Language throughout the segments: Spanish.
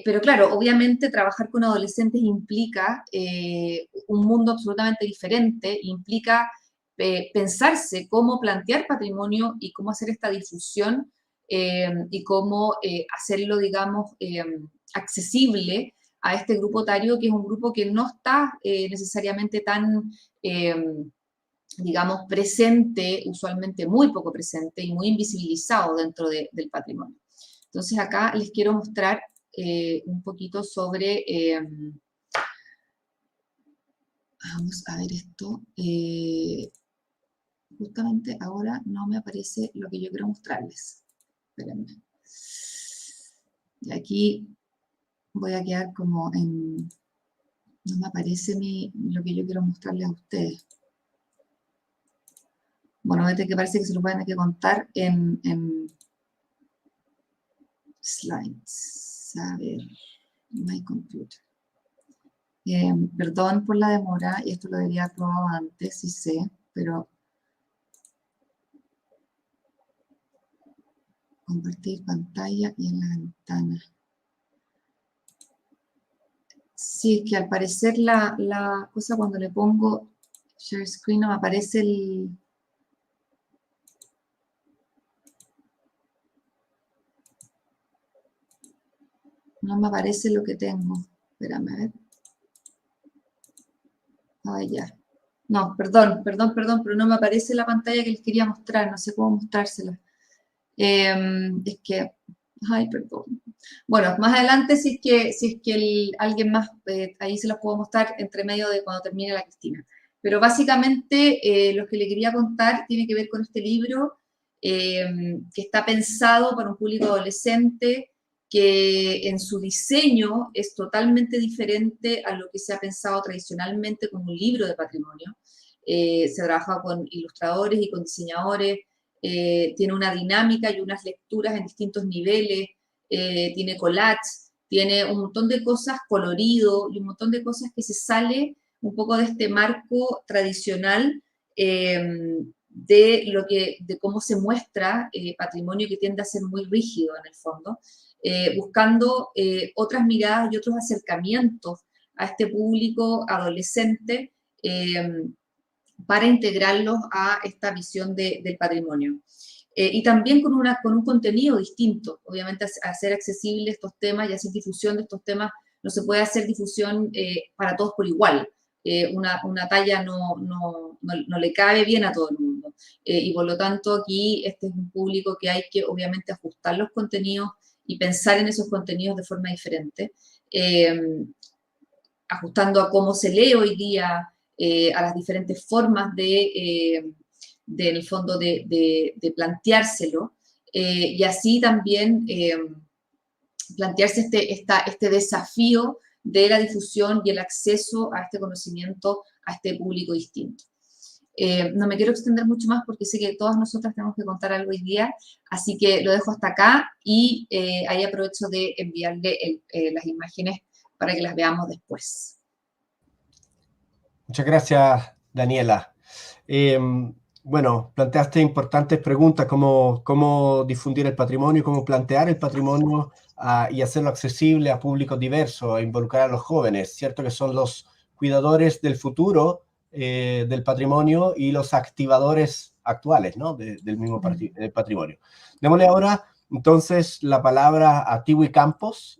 Pero claro, obviamente trabajar con adolescentes implica un mundo absolutamente diferente, implica pensarse cómo plantear patrimonio y cómo hacer esta difusión y cómo hacerlo, digamos, accesible a este grupo etario, que es un grupo que no está necesariamente tan, digamos, presente, usualmente muy poco presente y muy invisibilizado dentro del patrimonio. Entonces acá les quiero mostrar un poquito sobre, vamos a ver esto, justamente ahora no me aparece lo que yo quiero mostrarles. Espérenme. Y aquí voy a quedar como en, no me aparece lo que yo quiero mostrarles a ustedes. Bueno, este que parece que se lo van a tener que contar en slides. A ver, my computer. Perdón por la demora, y esto lo debería haber probado antes, sí sé, pero compartir pantalla y en la ventana. Sí, es que al parecer la cosa cuando le pongo share screen no me aparece el... No me aparece lo que tengo. Espérame, a ver. Ah, ya. No, perdón, pero no me aparece la pantalla que les quería mostrar, no sé cómo mostrársela. Es que, ay, perdón. Bueno, más adelante, si es que alguien más, ahí se los puedo mostrar entre medio de cuando termine la Cristina. Pero básicamente lo que le quería contar tiene que ver con este libro que está pensado para un público adolescente, que en su diseño es totalmente diferente a lo que se ha pensado tradicionalmente como un libro de patrimonio. Se trabaja con ilustradores y con diseñadores, tiene una dinámica y unas lecturas en distintos niveles, tiene collage, tiene un montón de cosas colorido y un montón de cosas que se sale un poco de este marco tradicional de cómo se muestra patrimonio, que tiende a ser muy rígido en el fondo, buscando otras miradas y otros acercamientos a este público adolescente para integrarlos a esta visión del patrimonio. Y también con un contenido distinto. Obviamente, hacer accesibles estos temas y hacer difusión de estos temas, no se puede hacer difusión para todos por igual. Una talla no le cabe bien a todo el mundo. Y por lo tanto, aquí este es un público que hay que obviamente ajustar los contenidos y pensar en esos contenidos de forma diferente, ajustando a cómo se lee hoy día, a las diferentes formas en el fondo, de planteárselo, y así también plantearse este desafío de la difusión y el acceso a este conocimiento a este público distinto. No me quiero extender mucho más porque sé que todas nosotras tenemos que contar algo hoy día, así que lo dejo hasta acá y ahí aprovecho de enviarle las imágenes para que las veamos después. Muchas gracias, Daniela. Bueno, planteaste importantes preguntas como cómo difundir el patrimonio, cómo plantear el patrimonio y hacerlo accesible a públicos diversos, a involucrar a los jóvenes, ¿cierto? Que son los cuidadores del futuro del patrimonio y los activadores actuales, ¿no? Del mismo patrimonio. Démosle ahora, entonces, la palabra a Tiwi Campos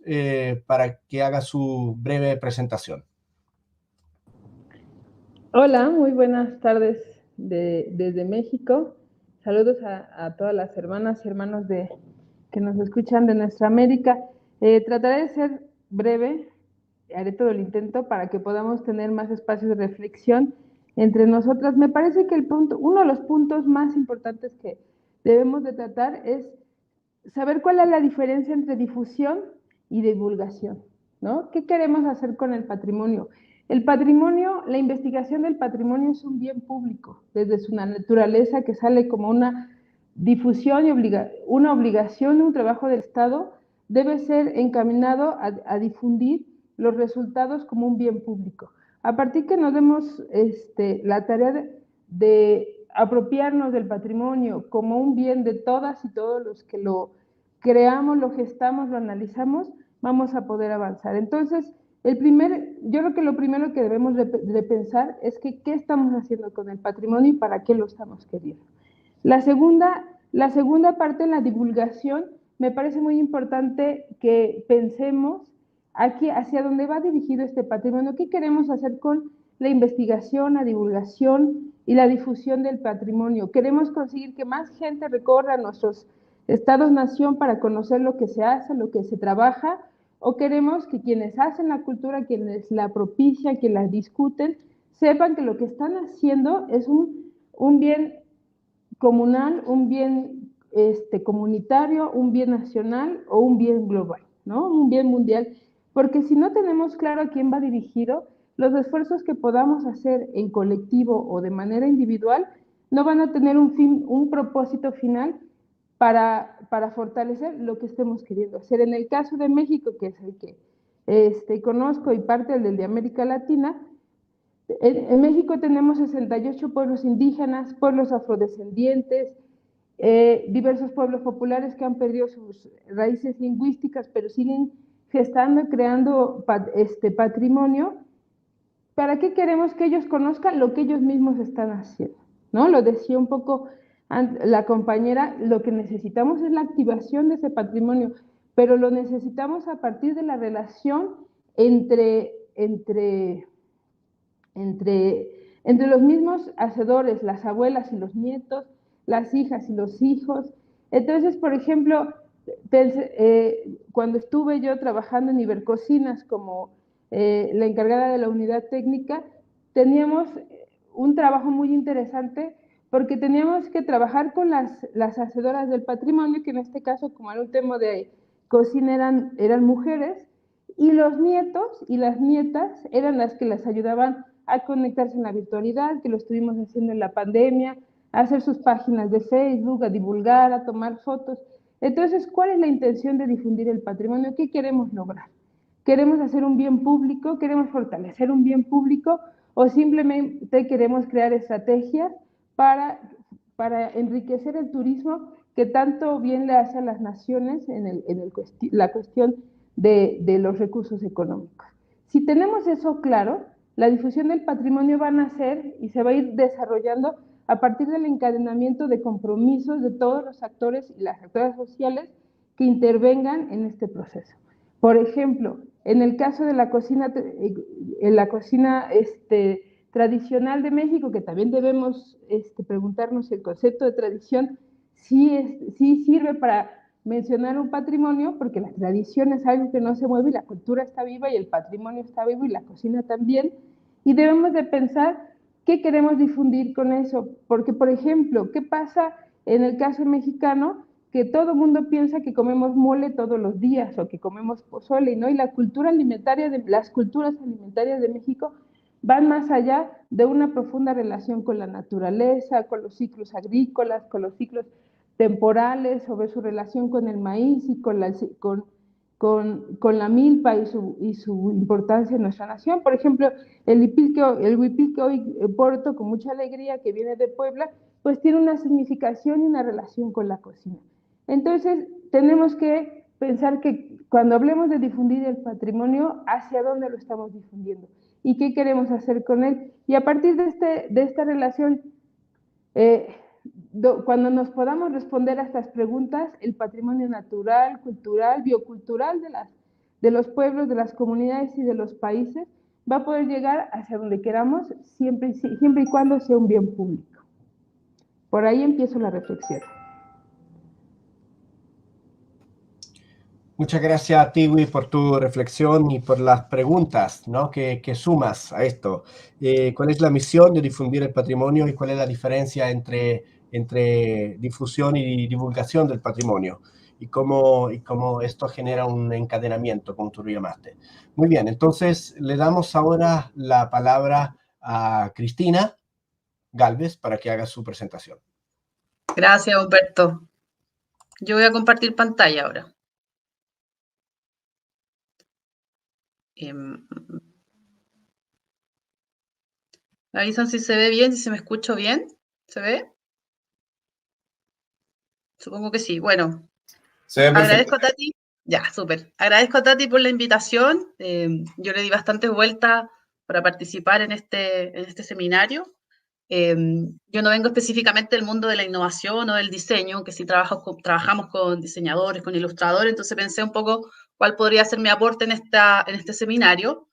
para que haga su breve presentación. Hola, muy buenas tardes desde México. Saludos a todas las hermanas y hermanos que nos escuchan de nuestra América. Trataré de ser breve, haré todo el intento para que podamos tener más espacios de reflexión entre nosotras. Me parece que uno de los puntos más importantes que debemos de tratar es saber cuál es la diferencia entre difusión y divulgación, ¿no? ¿Qué queremos hacer con el patrimonio? El patrimonio, la investigación del patrimonio es un bien público, desde su naturaleza, que sale como una difusión y una obligación, un trabajo del Estado, debe ser encaminado a difundir los resultados como un bien público. A partir que nos demos la tarea de apropiarnos del patrimonio como un bien de todas y todos los que lo creamos, lo gestamos, lo analizamos, vamos a poder avanzar. Entonces, yo creo que lo primero que debemos de pensar es que qué estamos haciendo con el patrimonio y para qué lo estamos queriendo. La segunda parte, la divulgación, me parece muy importante que pensemos aquí hacia dónde va dirigido este patrimonio, qué queremos hacer con la investigación, la divulgación y la difusión del patrimonio. Queremos conseguir que más gente recorra nuestros estados-nación para conocer lo que se hace, lo que se trabaja, o queremos que quienes hacen la cultura, quienes la propician, quienes la discuten, sepan que lo que están haciendo es un bien comunal, un bien comunitario, un bien nacional o un bien global, ¿no? Un bien mundial, porque si no tenemos claro a quién va dirigido, los esfuerzos que podamos hacer en colectivo o de manera individual no van a tener un propósito final para fortalecer lo que estemos queriendo hacer. En el caso de México, que es el que conozco y parte del de América Latina, en México tenemos 68 pueblos indígenas, pueblos afrodescendientes, diversos pueblos populares que han perdido sus raíces lingüísticas, pero siguen gestando y creando patrimonio. ¿Para qué queremos que ellos conozcan lo que ellos mismos están haciendo? ¿No? Lo decía un poco la compañera, lo que necesitamos es la activación de ese patrimonio, pero lo necesitamos a partir de la relación entre los mismos hacedores, las abuelas y los nietos, las hijas y los hijos. Entonces, por ejemplo, cuando estuve yo trabajando en Ibercocinas como la encargada de la unidad técnica, teníamos un trabajo muy interesante porque teníamos que trabajar con las hacedoras del patrimonio, que en este caso, como era un tema de cocina, eran mujeres, y los nietos y las nietas eran las que las ayudaban a conectarse en la virtualidad, que lo estuvimos haciendo en la pandemia, a hacer sus páginas de Facebook, a divulgar, a tomar fotos. Entonces, ¿cuál es la intención de difundir el patrimonio? ¿Qué queremos lograr? ¿Queremos hacer un bien público? ¿Queremos fortalecer un bien público? ¿O simplemente queremos crear estrategias para enriquecer el turismo que tanto bien le hace a las naciones en la cuestión de los recursos económicos? Si tenemos eso claro, la difusión del patrimonio va a nacer y se va a ir desarrollando a partir del encadenamiento de compromisos de todos los actores y las actoras sociales que intervengan en este proceso. Por ejemplo, en el caso de la cocina tradicional de México, que también debemos preguntarnos si el concepto de tradición sí sirve para mencionar un patrimonio, porque la tradición es algo que no se mueve y la cultura está viva y el patrimonio está vivo y la cocina también, y debemos de pensar qué queremos difundir con eso, porque, por ejemplo, ¿qué pasa en el caso mexicano? Que todo el mundo piensa que comemos mole todos los días o que comemos pozole, ¿no? Y las culturas alimentarias de México van más allá de una profunda relación con la naturaleza, con los ciclos agrícolas, con los ciclos temporales, sobre su relación con el maíz y con la milpa y su importancia en nuestra nación. Por ejemplo, el huipil que hoy porto con mucha alegría, que viene de Puebla, pues tiene una significación y una relación con la cocina. Entonces, tenemos que pensar que cuando hablemos de difundir el patrimonio, ¿hacia dónde lo estamos difundiendo? ¿Y qué queremos hacer con él? Y a partir de esta relación, cuando nos podamos responder a estas preguntas, el patrimonio natural, cultural, biocultural de los pueblos, de las comunidades y de los países va a poder llegar hacia donde queramos, siempre y cuando sea un bien público. Por ahí empiezo la reflexión. Muchas gracias, Tigui, por tu reflexión y por las preguntas, ¿no? que sumas a esto. ¿Cuál es la misión de difundir el patrimonio y cuál es la diferencia entre difusión y divulgación del patrimonio? Y cómo esto genera un encadenamiento, como tú lo llamaste. Muy bien, entonces le damos ahora la palabra a Cristina Gálvez para que haga su presentación. Gracias, Humberto. Yo voy a compartir pantalla ahora. Me avisan si se ve bien, si se me escucha bien. ¿Se ve? Supongo que sí. Bueno, se ve perfecto. Agradezco a Tati. Ya, súper. Agradezco a Tati por la invitación. Yo le di bastante vuelta para participar en este seminario. Yo no vengo específicamente del mundo de la innovación o del diseño, que sí trabajamos con diseñadores, con ilustradores, entonces pensé un poco cuál podría ser mi aporte en este seminario,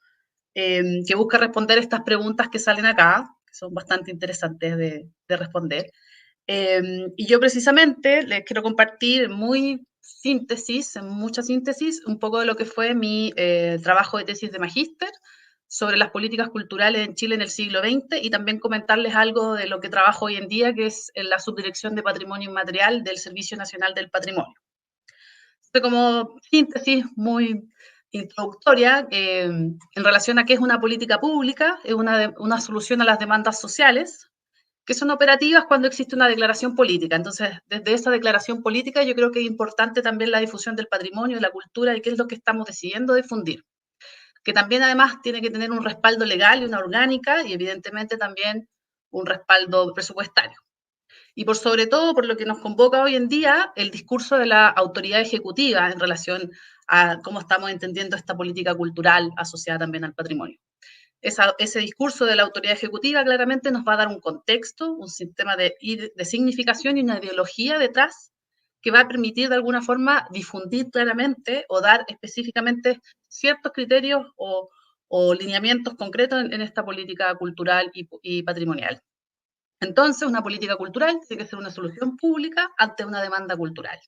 que busca responder estas preguntas que salen acá, que son bastante interesantes de responder. Y yo precisamente les quiero compartir en mucha síntesis, un poco de lo que fue mi trabajo de tesis de magíster sobre las políticas culturales en Chile en el siglo XX y también comentarles algo de lo que trabajo hoy en día, que es en la Subdirección de Patrimonio Inmaterial del Servicio Nacional del Patrimonio. Entonces, como síntesis muy introductoria, en relación a qué es una política pública, es una solución a las demandas sociales, que son operativas cuando existe una declaración política. Entonces, desde esa declaración política yo creo que es importante también la difusión del patrimonio, de la cultura y qué es lo que estamos decidiendo difundir. Que también además tiene que tener un respaldo legal y una orgánica y evidentemente también un respaldo presupuestario. Y por sobre todo, por lo que nos convoca hoy en día, el discurso de la autoridad ejecutiva en relación a cómo estamos entendiendo esta política cultural asociada también al patrimonio. Ese discurso de la autoridad ejecutiva claramente nos va a dar un contexto, un sistema de significación y una ideología detrás que va a permitir de alguna forma difundir claramente o dar específicamente ciertos criterios o lineamientos concretos en esta política cultural y patrimonial. Entonces, una política cultural tiene que ser una solución pública ante una demanda cultural,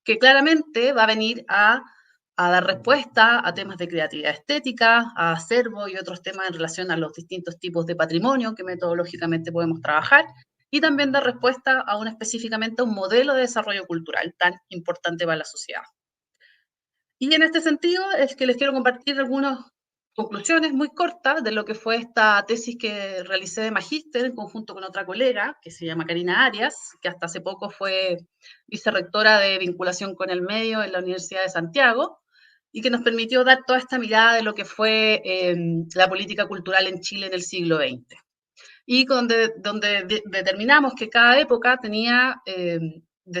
que claramente va a venir a dar respuesta a temas de creatividad estética, a acervo y otros temas en relación a los distintos tipos de patrimonio que metodológicamente podemos trabajar, y también dar respuesta específicamente a un modelo de desarrollo cultural tan importante para la sociedad. Y en este sentido es que les quiero compartir algunas conclusiones muy cortas de lo que fue esta tesis que realicé de magíster en conjunto con otra colega que se llama Karina Arias, que hasta hace poco fue vicerrectora de vinculación con el medio en la Universidad de Santiago, y que nos permitió dar toda esta mirada de lo que fue la política cultural en Chile en el siglo XX. Y donde determinamos que cada época tenía,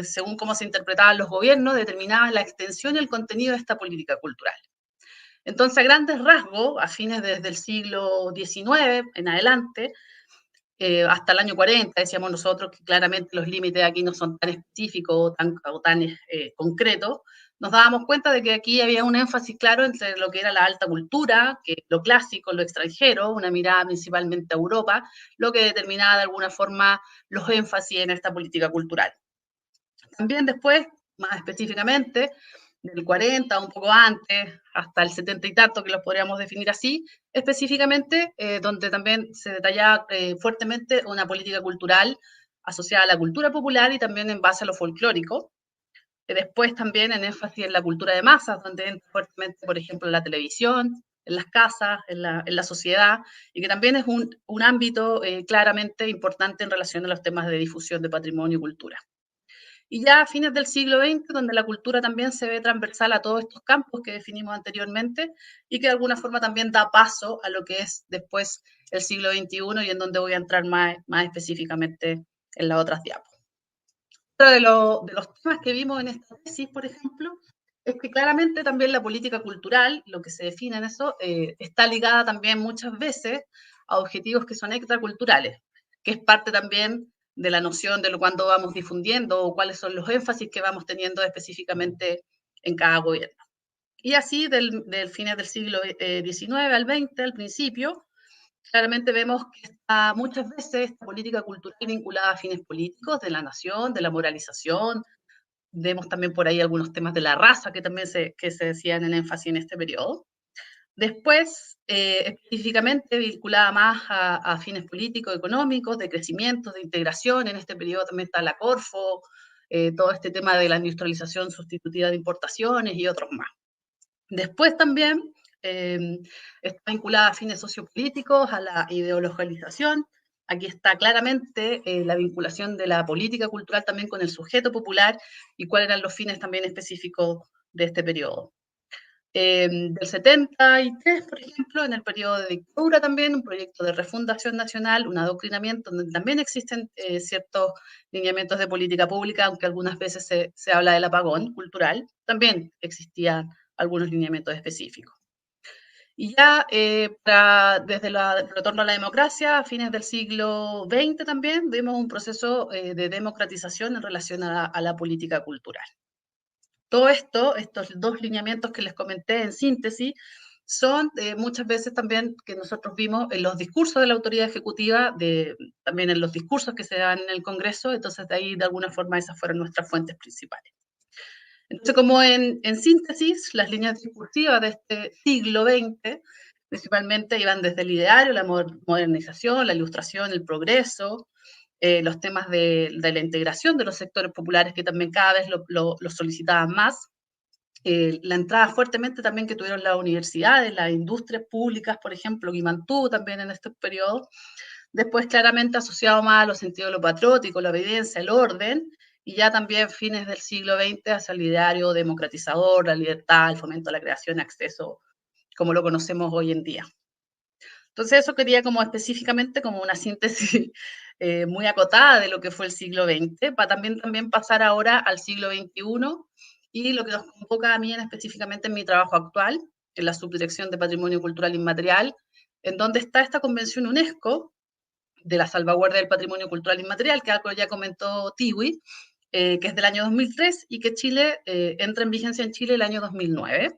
según cómo se interpretaban los gobiernos, determinaba la extensión y el contenido de esta política cultural. Entonces, a grandes rasgos, a fines desde el siglo XIX en adelante, hasta el año 40, decíamos nosotros que claramente los límites aquí no son tan específicos o tan concretos, nos dábamos cuenta de que aquí había un énfasis claro entre lo que era la alta cultura, que lo clásico, lo extranjero, una mirada principalmente a Europa, lo que determinaba de alguna forma los énfasis en esta política cultural. También después, más específicamente, del 40, un poco antes, hasta el 70 y tanto, que los podríamos definir así, específicamente, donde también se detallaba fuertemente una política cultural asociada a la cultura popular y también en base a lo folclórico. Después también en énfasis en la cultura de masas, donde entra fuertemente, por ejemplo, en la televisión, en las casas, en la sociedad, y que también es un ámbito claramente importante en relación a los temas de difusión de patrimonio y cultura. Y ya a fines del siglo XX, donde la cultura también se ve transversal a todos estos campos que definimos anteriormente y que de alguna forma también da paso a lo que es después el siglo XXI y en donde voy a entrar más específicamente en las otras diapos. Otro de los temas que vimos en esta tesis, por ejemplo, es que claramente también la política cultural, lo que se define en eso, está ligada también muchas veces a objetivos que son extraculturales, que es parte también de la noción de cuándo vamos difundiendo o cuáles son los énfasis que vamos teniendo específicamente en cada gobierno. Y así, del fines del siglo XIX al XX, al principio, claramente vemos que está muchas veces esta política cultural vinculada a fines políticos de la nación, de la moralización. Vemos también por ahí algunos temas de la raza que también se decían en énfasis en este periodo. Después, específicamente vinculada más a fines políticos, económicos, de crecimiento, de integración. En este periodo también está la Corfo, todo este tema de la industrialización sustitutiva de importaciones y otros más. Después también está vinculada a fines sociopolíticos, a la ideologización. Aquí está claramente la vinculación de la política cultural también con el sujeto popular y cuáles eran los fines también específicos de este periodo. Del 73, por ejemplo, en el periodo de dictadura también, un proyecto de refundación nacional, un adoctrinamiento, donde también existen ciertos lineamientos de política pública, aunque algunas veces se habla del apagón cultural, también existían algunos lineamientos específicos. Y ya desde el retorno a la democracia, a fines del siglo XX también, vemos un proceso de democratización en relación a la política cultural. Todo esto, estos dos lineamientos que les comenté en síntesis, son muchas veces también que nosotros vimos en los discursos de la autoridad ejecutiva, también en los discursos que se dan en el Congreso, entonces de ahí de alguna forma esas fueron nuestras fuentes principales. Entonces, como en síntesis, las líneas discursivas de este siglo XX principalmente iban desde el ideario, la modernización, la ilustración, el progreso, los temas de la integración de los sectores populares que también cada vez lo solicitaban más, la entrada fuertemente también que tuvieron las universidades, las industrias públicas, por ejemplo, que mantuvo también en este periodo, después claramente asociado más a los sentidos de lo patriótico, la obediencia, el orden, y ya también fines del siglo XX hacia el ideario democratizador, la libertad, el fomento a la creación, acceso, como lo conocemos hoy en día. Entonces eso quería como específicamente como una síntesis muy acotada de lo que fue el siglo XX, para también pasar ahora al siglo XXI y lo que nos convoca a mí específicamente en mi trabajo actual, en la Subdirección de Patrimonio Cultural Inmaterial, en donde está esta Convención UNESCO de la salvaguardia del patrimonio cultural inmaterial, que algo ya comentó Tiwi, que es del año 2003 y que Chile entra en vigencia en Chile el año 2009.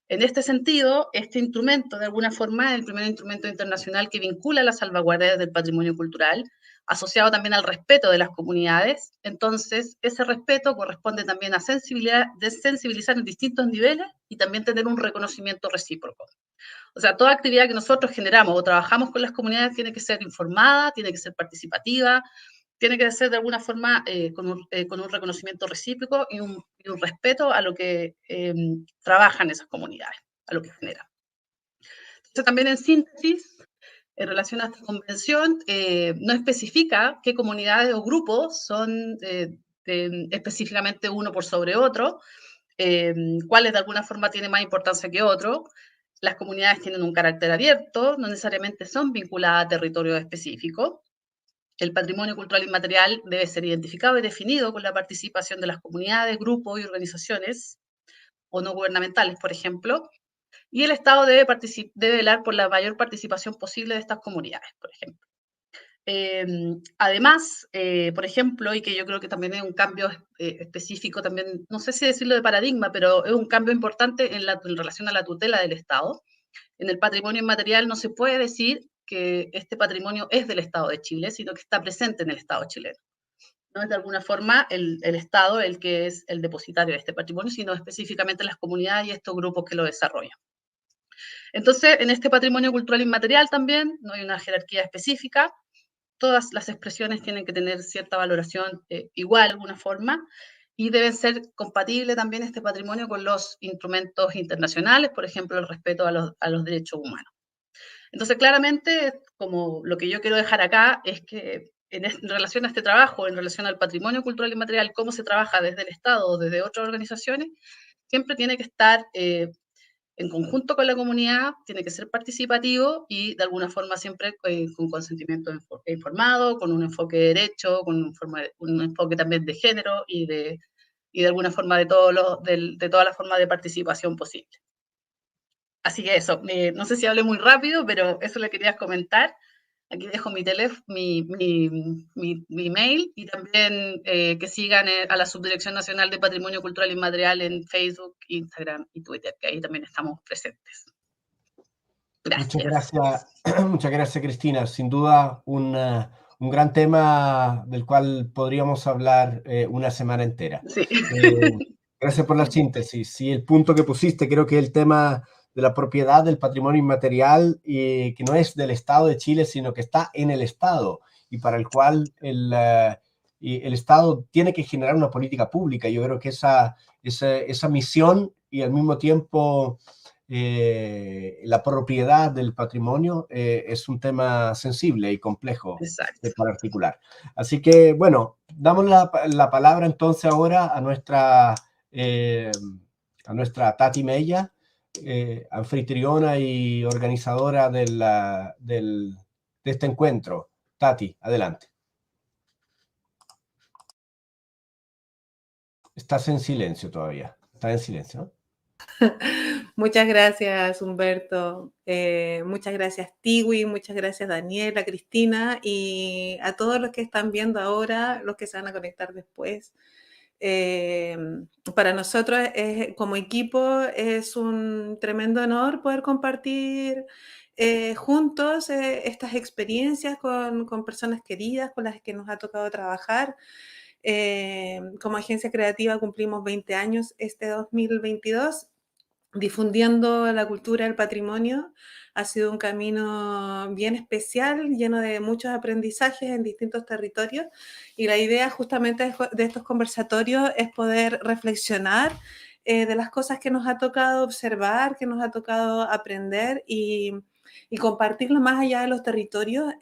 En este sentido, este instrumento, de alguna forma, es el primer instrumento internacional que vincula la salvaguardia del patrimonio cultural, asociado también al respeto de las comunidades. Entonces, ese respeto corresponde también a sensibilizar en distintos niveles y también tener un reconocimiento recíproco. O sea, toda actividad que nosotros generamos o trabajamos con las comunidades tiene que ser informada, tiene que ser participativa, tiene que ser de alguna forma con un reconocimiento recíproco y un respeto a lo que trabajan esas comunidades, a lo que generan. Entonces, también en síntesis, en relación a esta convención, no especifica qué comunidades o grupos son específicamente uno por sobre otro, cuáles de alguna forma tienen más importancia que otro. Las comunidades tienen un carácter abierto, no necesariamente son vinculadas a territorios específicos. El patrimonio cultural inmaterial debe ser identificado y definido con la participación de las comunidades, grupos y organizaciones o no gubernamentales, por ejemplo, y el Estado debe velar por la mayor participación posible de estas comunidades, por ejemplo. Además, por ejemplo, y que yo creo que también es un cambio específico, también, no sé si decirlo de paradigma, pero es un cambio importante en relación a la tutela del Estado. En el patrimonio inmaterial no se puede decir que este patrimonio es del Estado de Chile, sino que está presente en el Estado chileno. No es de alguna forma el Estado el que es el depositario de este patrimonio, sino específicamente las comunidades y estos grupos que lo desarrollan. Entonces, en este patrimonio cultural inmaterial también no hay una jerarquía específica, todas las expresiones tienen que tener cierta valoración igual de alguna forma, y debe ser compatible también este patrimonio con los instrumentos internacionales, por ejemplo, el respeto a los derechos humanos. Entonces, claramente, como lo que yo quiero dejar acá es que en relación a este trabajo, en relación al patrimonio cultural y material, cómo se trabaja desde el Estado o desde otras organizaciones, siempre tiene que estar en conjunto con la comunidad, tiene que ser participativo y de alguna forma siempre con consentimiento informado, con un enfoque de derecho, con un enfoque también de género y de alguna forma de todas las formas de participación posible. Así que eso, no sé si hablé muy rápido, pero eso le quería comentar. Aquí dejo mi mail y también que sigan a la Subdirección Nacional de Patrimonio Cultural Inmaterial en Facebook, Instagram y Twitter, que ahí también estamos presentes. Gracias. Muchas gracias, Cristina. Sin duda, un gran tema del cual podríamos hablar una semana entera. Sí. Gracias por la síntesis. Y el punto que pusiste, creo que el tema de la propiedad del patrimonio inmaterial, que no es del Estado de Chile, sino que está en el Estado y para el cual el Estado tiene que generar una política pública. Yo creo que esa misión y al mismo tiempo la propiedad del patrimonio es un tema sensible y complejo para articular. Así que, bueno, damos la palabra entonces ahora a nuestra Tati Mella, anfitriona y organizadora de este encuentro. Tati, adelante. Estás en silencio todavía. Estás en silencio, ¿no? Muchas gracias, Humberto. Muchas gracias, Tiwi. Muchas gracias, Daniela, Cristina, y a todos los que están viendo ahora, los que se van a conectar después. Para nosotros, como equipo, es un tremendo honor poder compartir juntos estas experiencias con personas queridas, con las que nos ha tocado trabajar. Como agencia creativa cumplimos 20 años este 2022. Difundiendo la cultura del patrimonio. Ha sido un camino bien especial, lleno de muchos aprendizajes en distintos territorios, y la idea justamente de estos conversatorios es poder reflexionar de las cosas que nos ha tocado observar, que nos ha tocado aprender y compartirlo más allá de los territorios.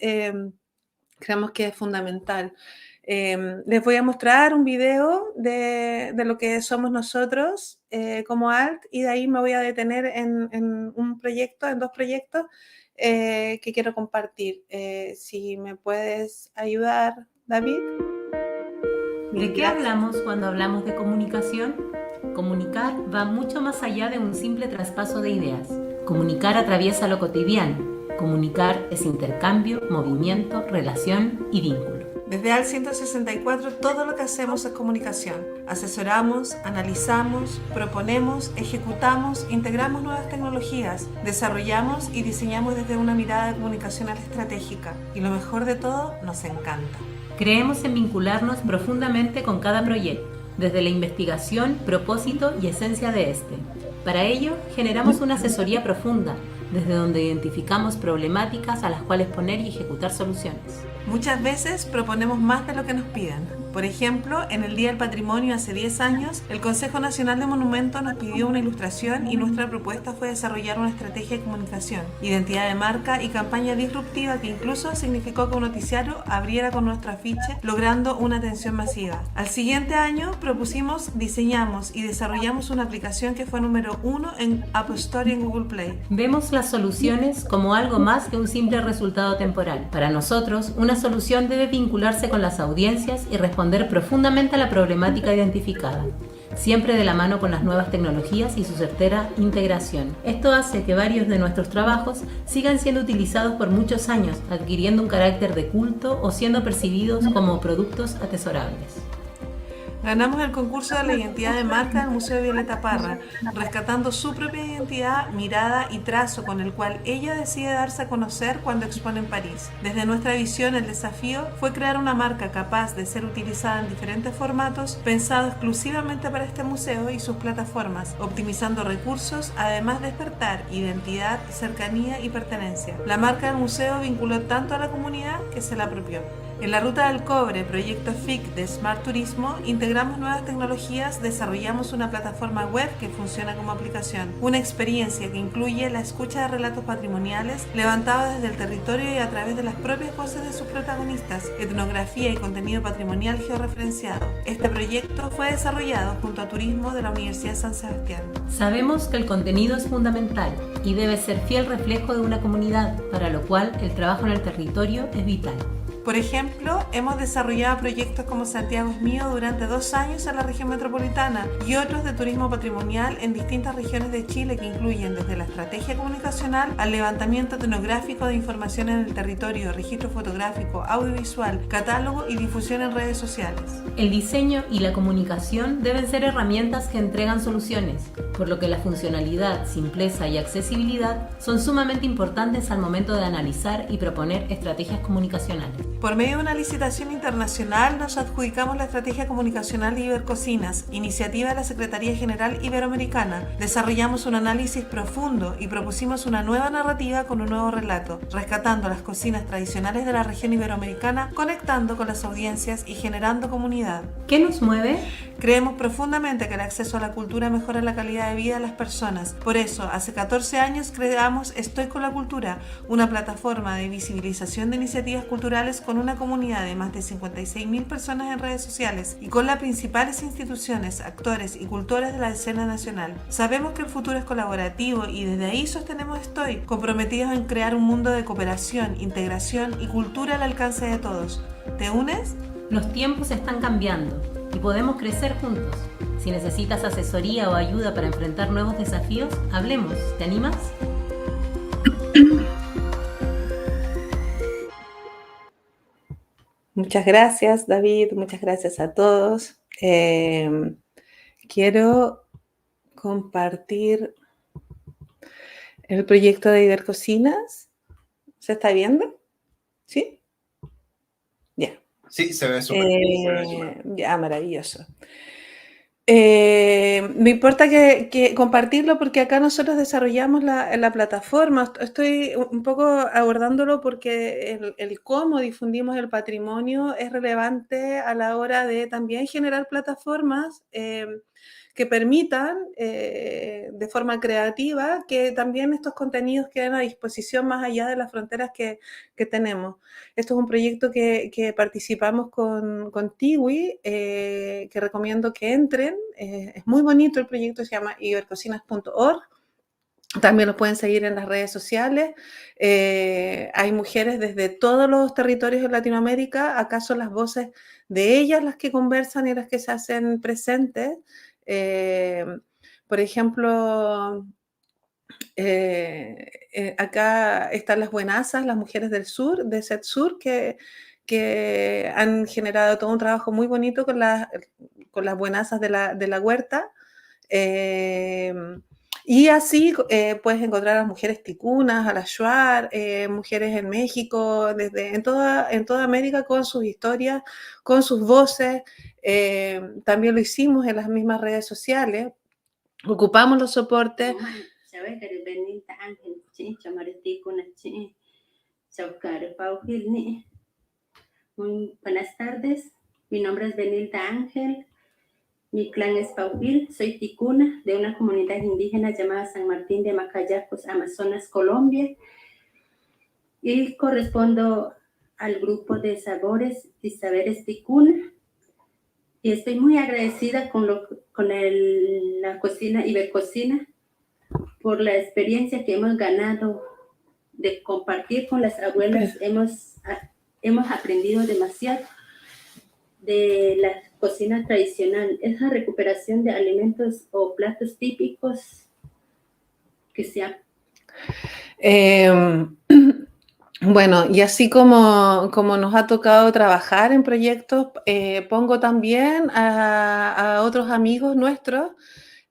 Creemos que es fundamental. Les voy a mostrar un video de lo que somos nosotros como ALT, y de ahí me voy a detener en dos proyectos que quiero compartir. Si me puedes ayudar, David. ¿De qué hablamos cuando hablamos de comunicación? Comunicar va mucho más allá de un simple traspaso de ideas. Comunicar atraviesa lo cotidiano. Comunicar es intercambio, movimiento, relación y vínculo. Desde ALT 164 todo lo que hacemos es comunicación. Asesoramos, analizamos, proponemos, ejecutamos, integramos nuevas tecnologías, desarrollamos y diseñamos desde una mirada comunicacional estratégica. Y lo mejor de todo, nos encanta. Creemos en vincularnos profundamente con cada proyecto, desde la investigación, propósito y esencia de este. Para ello, generamos una asesoría profunda, desde donde identificamos problemáticas a las cuales poner y ejecutar soluciones. Muchas veces proponemos más de lo que nos piden. Por ejemplo, en el Día del Patrimonio hace 10 años, el Consejo Nacional de Monumentos nos pidió una ilustración y nuestra propuesta fue desarrollar una estrategia de comunicación, identidad de marca y campaña disruptiva que incluso significó que un noticiario abriera con nuestro afiche, logrando una atención masiva. Al siguiente año propusimos, diseñamos y desarrollamos una aplicación que fue número 1 en App Store y en Google Play. Vemos las soluciones como algo más que un simple resultado temporal. Para nosotros, una solución debe vincularse con las audiencias y responder profundamente a la problemática identificada, siempre de la mano con las nuevas tecnologías y su certera integración. Esto hace que varios de nuestros trabajos sigan siendo utilizados por muchos años, adquiriendo un carácter de culto o siendo percibidos como productos atesorables. Ganamos el concurso de la identidad de marca del Museo Violeta Parra, rescatando su propia identidad, mirada y trazo con el cual ella decide darse a conocer cuando expone en París. Desde nuestra visión, el desafío fue crear una marca capaz de ser utilizada en diferentes formatos, pensado exclusivamente para este museo y sus plataformas, optimizando recursos, además de despertar identidad, cercanía y pertenencia. La marca del museo vinculó tanto a la comunidad que se la apropió. En la Ruta del Cobre, proyecto FIC de Smart Turismo, integramos nuevas tecnologías, desarrollamos una plataforma web que funciona como aplicación, una experiencia que incluye la escucha de relatos patrimoniales levantados desde el territorio y a través de las propias voces de sus protagonistas, etnografía y contenido patrimonial georreferenciado. Este proyecto fue desarrollado junto a Turismo de la Universidad San Sebastián. Sabemos que el contenido es fundamental y debe ser fiel reflejo de una comunidad, para lo cual el trabajo en el territorio es vital. Por ejemplo, hemos desarrollado proyectos como Santiago es Mío durante 2 años en la región metropolitana y otros de turismo patrimonial en distintas regiones de Chile que incluyen desde la estrategia comunicacional al levantamiento etnográfico de información en el territorio, registro fotográfico, audiovisual, catálogo y difusión en redes sociales. El diseño y la comunicación deben ser herramientas que entregan soluciones, por lo que la funcionalidad, simpleza y accesibilidad son sumamente importantes al momento de analizar y proponer estrategias comunicacionales. Por medio de una licitación internacional nos adjudicamos la estrategia comunicacional de Ibercocinas, iniciativa de la Secretaría General Iberoamericana. Desarrollamos un análisis profundo y propusimos una nueva narrativa con un nuevo relato, rescatando las cocinas tradicionales de la región iberoamericana, conectando con las audiencias y generando comunidad. ¿Qué nos mueve? Creemos profundamente que el acceso a la cultura mejora la calidad de vida de las personas. Por eso, hace 14 años creamos Estoy con la Cultura, una plataforma de visibilización de iniciativas culturales con una comunidad de más de 56.000 personas en redes sociales y con las principales instituciones, actores y cultores de la escena nacional. Sabemos que el futuro es colaborativo y desde ahí sostenemos Estoy, comprometidos en crear un mundo de cooperación, integración y cultura al alcance de todos. ¿Te unes? Los tiempos están cambiando y podemos crecer juntos. Si necesitas asesoría o ayuda para enfrentar nuevos desafíos, hablemos. ¿Te animas? Muchas gracias, David. Muchas gracias a todos. Quiero compartir el proyecto de Ibercocinas. ¿Se está viendo? ¿Sí? Ya. Sí, se ve súper bien. Ya, maravilloso. Me importa que compartirlo porque acá nosotros desarrollamos la plataforma. Estoy un poco abordándolo porque el cómo difundimos el patrimonio es relevante a la hora de también generar plataformas que permitan de forma creativa que también estos contenidos queden a disposición más allá de las fronteras que tenemos. Esto es un proyecto que participamos con Tiwi, que recomiendo que entren. Es muy bonito el proyecto, se llama ibercocinas.org. También los pueden seguir en las redes sociales. Hay mujeres desde todos los territorios de Latinoamérica. Acá son las voces de ellas las que conversan y las que se hacen presentes. Por ejemplo, acá están las buenasas, las mujeres del sur, de Set Sur, que han generado todo un trabajo muy bonito con las buenasas de la huerta. Y así puedes encontrar a las mujeres ticunas, a las shuar, mujeres en México, en toda América, con sus historias, con sus voces. También lo hicimos en las mismas redes sociales. Ocupamos los soportes. Muy buenas tardes, mi nombre es Benilda Ángel, mi clan es Paupil, soy ticuna de una comunidad indígena llamada San Martín de Macayacos, Amazonas, Colombia, y correspondo al grupo de sabores y saberes ticuna, y estoy muy agradecida con la cocina Ibercocina por la experiencia que hemos ganado de compartir con las abuelas. Hemos aprendido demasiado de la cocina tradicional, esa recuperación de alimentos o platos típicos que se ha... Bueno, y así como nos ha tocado trabajar en proyectos, pongo también a otros amigos nuestros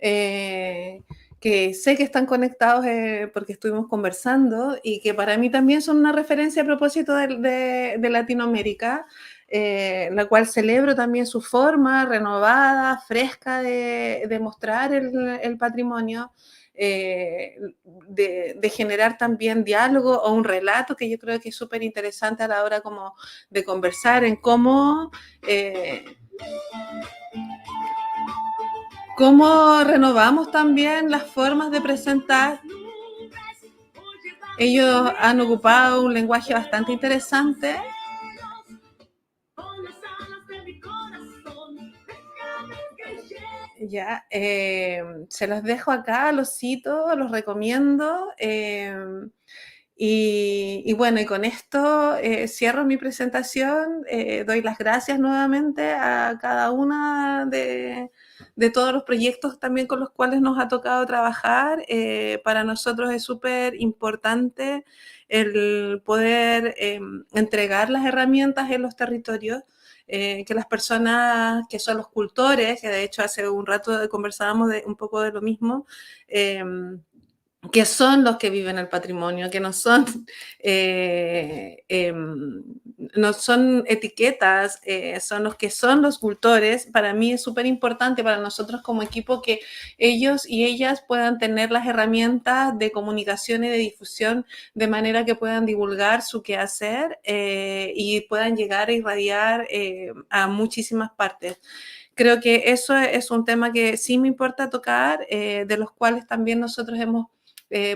que sé que están conectados porque estuvimos conversando y que para mí también son una referencia a propósito de Latinoamérica, la cual celebro también su forma renovada, fresca de mostrar el patrimonio, de generar también diálogo o un relato que yo creo que es súper interesante a la hora como de conversar en cómo renovamos también las formas de presentar. Ellos han ocupado un lenguaje bastante interesante. Ya, se los dejo acá, los cito, los recomiendo. Y bueno, y con esto cierro mi presentación. Doy las gracias nuevamente a cada una de todos los proyectos también con los cuales nos ha tocado trabajar. Para nosotros es súper importante el poder entregar las herramientas en los territorios, que las personas que son los cultores, que de hecho hace un rato conversábamos un poco de lo mismo, que son los que viven el patrimonio, que no son etiquetas, son los que son los cultores. Para mí es súper importante para nosotros como equipo que ellos y ellas puedan tener las herramientas de comunicación y de difusión de manera que puedan divulgar su quehacer y puedan llegar a irradiar a muchísimas partes. creo que eso es un tema que sí me importa tocar, de los cuales también nosotros hemos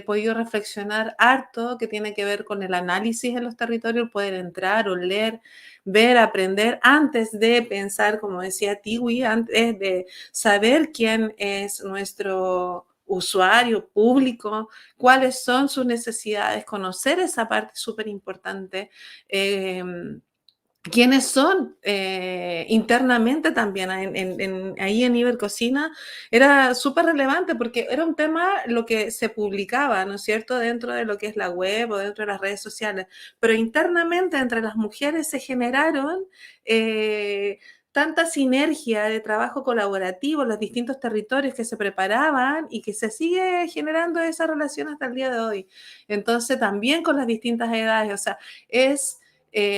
podido reflexionar harto, que tiene que ver con el análisis en los territorios, poder entrar, oler, ver, aprender, antes de pensar, como decía Tiwi, antes de saber quién es nuestro usuario público, cuáles son sus necesidades, conocer esa parte súper importante, quiénes son internamente también ahí en Ibercocina, era súper relevante porque era un tema lo que se publicaba, ¿no es cierto?, dentro de lo que es la web o dentro de las redes sociales, pero internamente entre las mujeres se generaron tanta sinergia de trabajo colaborativo en los distintos territorios que se preparaban y que se sigue generando esa relación hasta el día de hoy. Entonces también con las distintas edades, o sea, es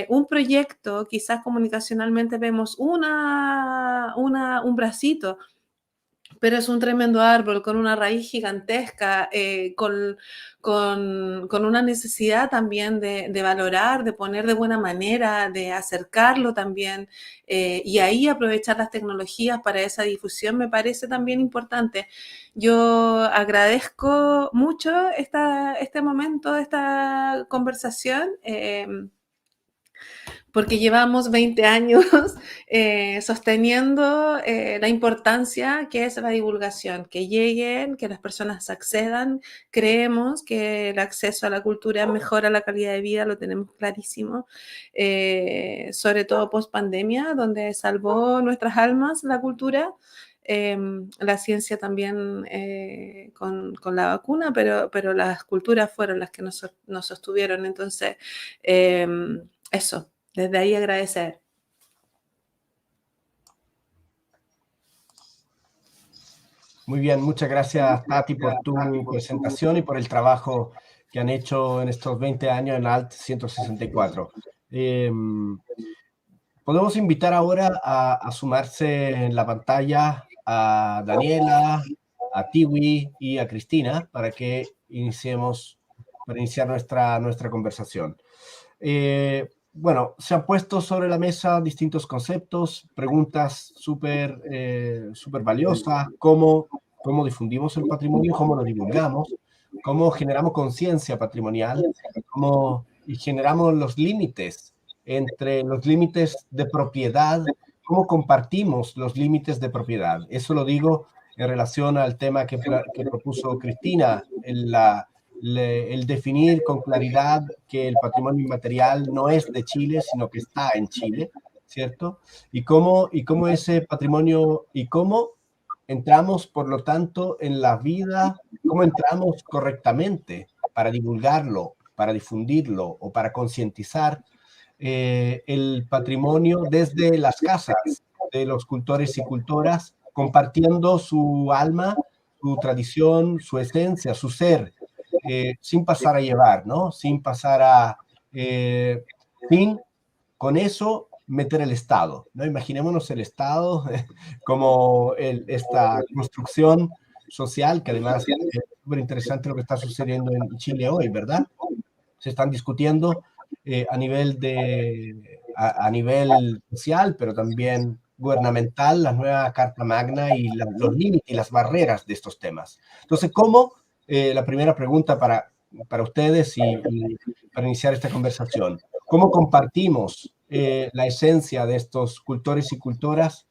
un proyecto, quizás comunicacionalmente vemos un bracito, pero es un tremendo árbol con una raíz gigantesca, con una necesidad también de valorar, de poner de buena manera, de acercarlo también, y ahí aprovechar las tecnologías para esa difusión me parece también importante. Yo agradezco mucho este momento, esta conversación, porque llevamos 20 años sosteniendo la importancia que es la divulgación, que lleguen, que las personas accedan. Creemos que el acceso a la cultura mejora la calidad de vida, lo tenemos clarísimo, sobre todo post pandemia, donde salvó nuestras almas la cultura. La ciencia también con la vacuna, pero las culturas fueron las que nos sostuvieron. Entonces, eso. Desde ahí agradecer. Muy bien, muchas gracias, Tati, por tu presentación y por el trabajo que han hecho en estos 20 años en ALT 164. Podemos invitar ahora a sumarse en la pantalla a Daniela, a Tiwi y a Cristina para que iniciar nuestra conversación. Bueno, se han puesto sobre la mesa distintos conceptos, preguntas súper valiosas, cómo difundimos el patrimonio, cómo lo divulgamos, cómo generamos conciencia patrimonial, cómo generamos los límites entre los límites de propiedad, cómo compartimos los límites de propiedad. Eso lo digo en relación al tema que propuso Cristina, el definir con claridad que el patrimonio inmaterial no es de Chile, sino que está en Chile, ¿cierto? Y cómo ese patrimonio, y cómo entramos, por lo tanto, en la vida, cómo entramos correctamente para divulgarlo, para difundirlo o para concientizar el patrimonio desde las casas de los cultores y cultoras, compartiendo su alma, su tradición, su esencia, su ser, sin pasar a llevar, ¿no? Sin pasar a... sin, con eso, meter el Estado, ¿no? Imaginémonos el Estado como esta construcción social, que además es súper interesante lo que está sucediendo en Chile hoy, ¿verdad? Se están discutiendo a nivel social, pero también gubernamental, la nueva Carta Magna y los límites y las barreras de estos temas. Entonces, ¿cómo? La primera pregunta para ustedes y para iniciar esta conversación. ¿Cómo compartimos la esencia de estos cultores y cultoras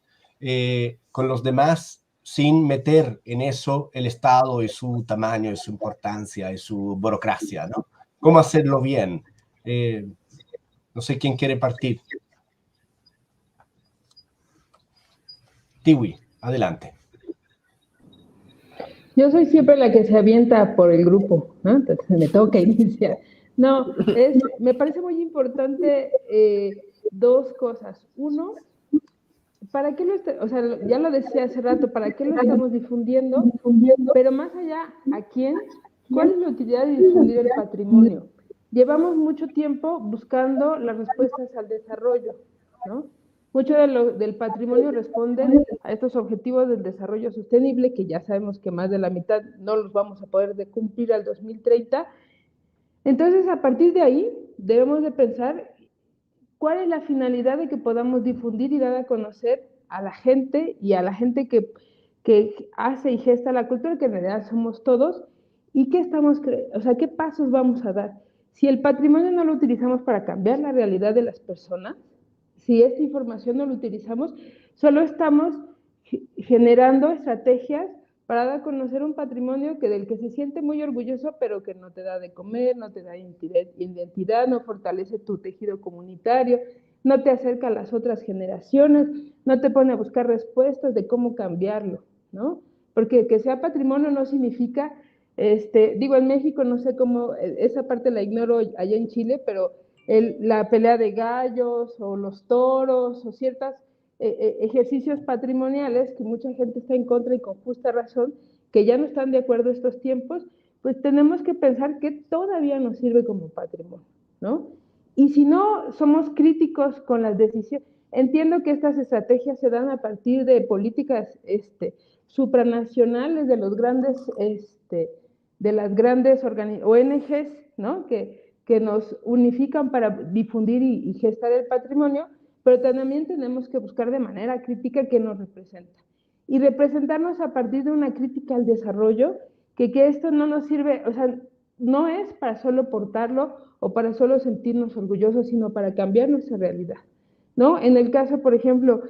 con los demás sin meter en eso el Estado y su tamaño, y su importancia, y su burocracia, ¿no? ¿Cómo hacerlo bien? No sé quién quiere partir. Tiwi, adelante. Yo soy siempre la que se avienta por el grupo, ¿no? Entonces me toca iniciar. No, me parece muy importante dos cosas. Uno, ¿para qué o sea, ya lo decía hace rato, ¿para qué lo estamos difundiendo? Pero más allá, ¿a quién? ¿Cuál es la utilidad de difundir el patrimonio? Llevamos mucho tiempo buscando las respuestas al desarrollo, ¿no? Mucho del patrimonio responde a estos objetivos del desarrollo sostenible, que ya sabemos que más de la mitad no los vamos a poder cumplir al 2030. Entonces, a partir de ahí, debemos de pensar cuál es la finalidad de que podamos difundir y dar a conocer a la gente y a la gente que hace y gesta la cultura, que en realidad somos todos, y qué pasos vamos a dar. Si el patrimonio no lo utilizamos para cambiar la realidad de las personas, si esta información no la utilizamos, solo estamos generando estrategias para dar a conocer un patrimonio del que se siente muy orgulloso, pero que no te da de comer, no te da identidad, no fortalece tu tejido comunitario, no te acerca a las otras generaciones, no te pone a buscar respuestas de cómo cambiarlo, ¿no? Porque que sea patrimonio no significa, en México no sé cómo, esa parte la ignoro allá en Chile, pero la pelea de gallos o los toros o ciertas ejercicios patrimoniales que mucha gente está en contra y con justa razón, que ya no están de acuerdo estos tiempos, pues tenemos que pensar que todavía nos sirve como patrimonio, ¿no? Y si no somos críticos con las decisiones, entiendo que estas estrategias se dan a partir de políticas supranacionales de los grandes, de las grandes ONGs, ¿no? Que nos unifican para difundir y gestar el patrimonio, pero también tenemos que buscar de manera crítica qué nos representa. Y representarnos a partir de una crítica al desarrollo, que esto no nos sirve, o sea, no es para solo portarlo o para solo sentirnos orgullosos, sino para cambiar nuestra realidad, ¿no? En el caso, por ejemplo,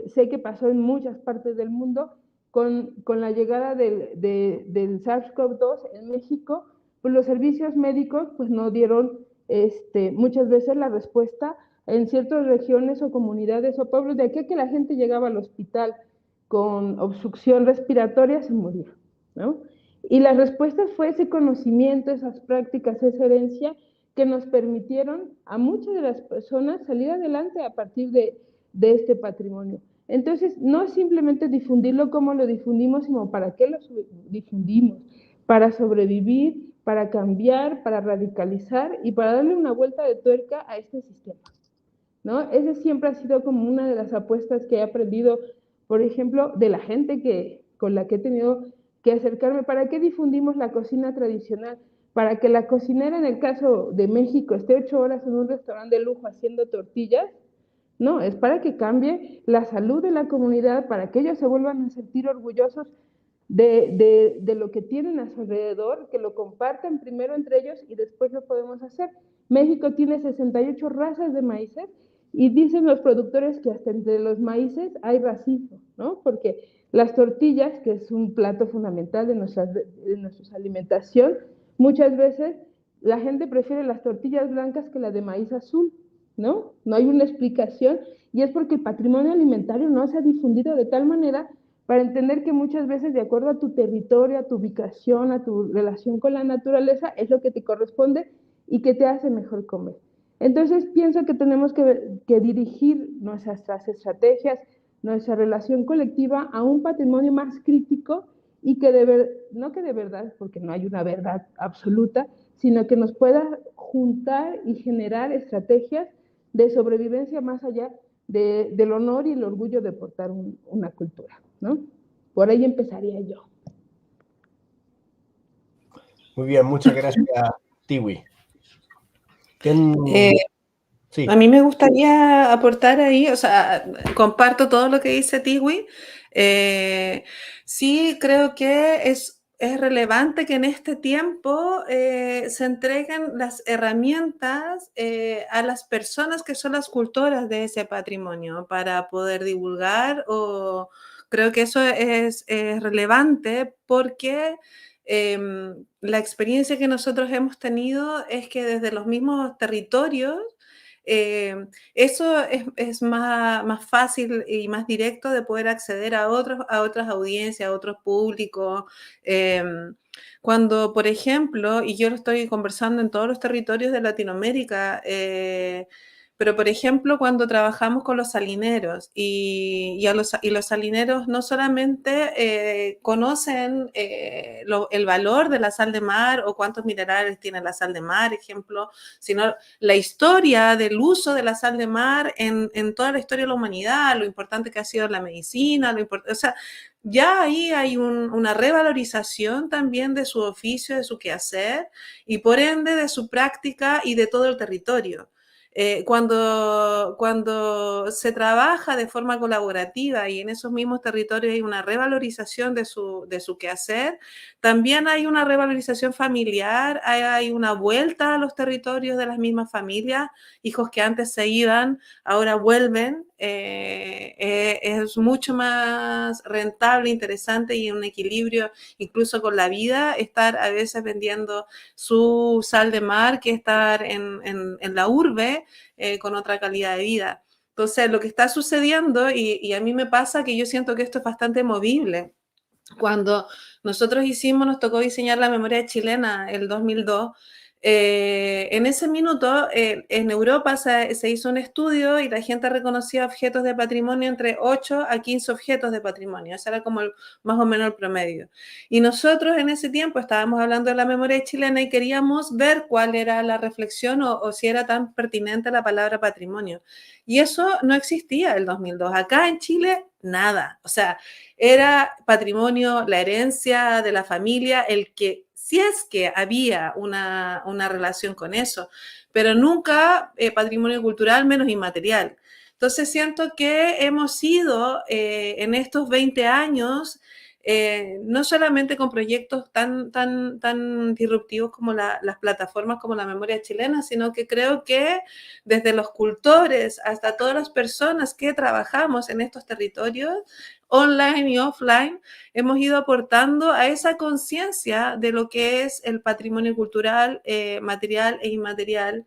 sé que pasó en muchas partes del mundo, con la llegada del SARS-CoV-2 en México, pues los servicios médicos pues no dieron muchas veces la respuesta en ciertas regiones o comunidades o pueblos, de aquí a que la gente llegaba al hospital con obstrucción respiratoria se murió, ¿no? Y la respuesta fue ese conocimiento, esas prácticas, esa herencia que nos permitieron a muchas de las personas salir adelante a partir de este patrimonio. Entonces, no es simplemente difundirlo como lo difundimos, sino para qué lo difundimos, para sobrevivir, para cambiar, para radicalizar y para darle una vuelta de tuerca a este sistema, ¿no? Ese siempre ha sido como una de las apuestas que he aprendido, por ejemplo, de la gente con la que he tenido que acercarme. ¿Para qué difundimos la cocina tradicional? Para que la cocinera, en el caso de México, esté 8 horas en un restaurante de lujo haciendo tortillas. No, es para que cambie la salud de la comunidad, para que ellos se vuelvan a sentir orgullosos de lo que tienen a su alrededor, que lo compartan primero entre ellos y después lo podemos hacer. México tiene 68 razas de maíces y dicen los productores que hasta entre los maíces hay racismo, ¿no? Porque las tortillas, que es un plato fundamental de nuestra alimentación, muchas veces la gente prefiere las tortillas blancas que las de maíz azul, ¿no? No hay una explicación y es porque el patrimonio alimentario no se ha difundido de tal manera para entender que muchas veces, de acuerdo a tu territorio, a tu ubicación, a tu relación con la naturaleza, es lo que te corresponde y que te hace mejor comer. Entonces, pienso que tenemos que dirigir nuestras estrategias, nuestra relación colectiva a un patrimonio más crítico y no que de verdad, porque no hay una verdad absoluta, sino que nos pueda juntar y generar estrategias de sobrevivencia más allá del honor y el orgullo de portar una cultura, ¿no? Por ahí empezaría yo. Muy bien, muchas gracias, Tiwi. Sí. A mí me gustaría aportar ahí, o sea, comparto todo lo que dice Tiwi. Sí, creo que es relevante que en este tiempo se entreguen las herramientas a las personas que son las cultoras de ese patrimonio para poder divulgar. Creo que eso es relevante porque la experiencia que nosotros hemos tenido es que desde los mismos territorios eso es más fácil y más directo de poder acceder a otras audiencias, a otros públicos. Cuando, por ejemplo, y yo lo estoy conversando en todos los territorios de Latinoamérica, pero, por ejemplo, cuando trabajamos con los salineros y los salineros no solamente conocen el valor de la sal de mar o cuántos minerales tiene la sal de mar, ejemplo, sino la historia del uso de la sal de mar en toda la historia de la humanidad, lo importante que ha sido la medicina, o sea, ya ahí hay una revalorización también de su oficio, de su quehacer y por ende de su práctica y de todo el territorio. Cuando se trabaja de forma colaborativa y en esos mismos territorios hay una revalorización de su quehacer, también hay una revalorización familiar, hay una vuelta a los territorios de las mismas familias, hijos que antes se iban, ahora vuelven, es mucho más rentable, interesante y un equilibrio incluso con la vida, estar a veces vendiendo su sal de mar que estar en la urbe, con otra calidad de vida. Entonces, lo que está sucediendo, y a mí me pasa que yo siento que esto es bastante movible. Cuando nosotros nos tocó diseñar la memoria chilena el 2002, en ese minuto en Europa se hizo un estudio y la gente reconocía objetos de patrimonio entre 8 a 15 objetos de patrimonio. Ese era como más o menos el promedio. Y nosotros en ese tiempo estábamos hablando de la memoria chilena y queríamos ver cuál era la reflexión o si era tan pertinente la palabra patrimonio. Y eso no existía el 2002. Acá en Chile, nada. O sea, era patrimonio, la herencia de la familia, el que si es que había una relación con eso, pero nunca patrimonio cultural, menos inmaterial. Entonces siento que hemos ido en estos 20 años, no solamente con proyectos tan disruptivos como las plataformas como la memoria chilena, sino que creo que desde los cultores hasta todas las personas que trabajamos en estos territorios, online y offline, hemos ido aportando a esa conciencia de lo que es el patrimonio cultural, material e inmaterial,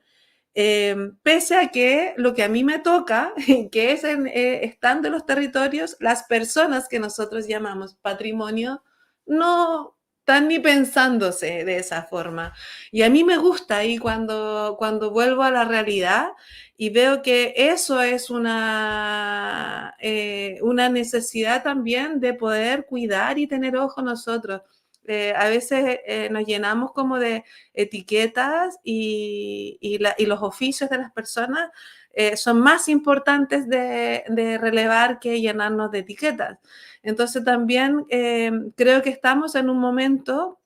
pese a que lo que a mí me toca, que es estando en los territorios, las personas que nosotros llamamos patrimonio no están ni pensándose de esa forma. Y a mí me gusta y cuando vuelvo a la realidad y veo que eso es una necesidad también de poder cuidar y tener ojo nosotros. A veces nos llenamos como de etiquetas y los oficios de las personas son más importantes de relevar que llenarnos de etiquetas. Entonces también creo que estamos en un momento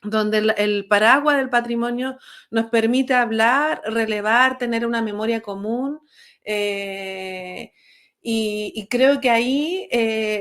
donde el paraguas del patrimonio nos permite hablar, relevar, tener una memoria común, y creo que ahí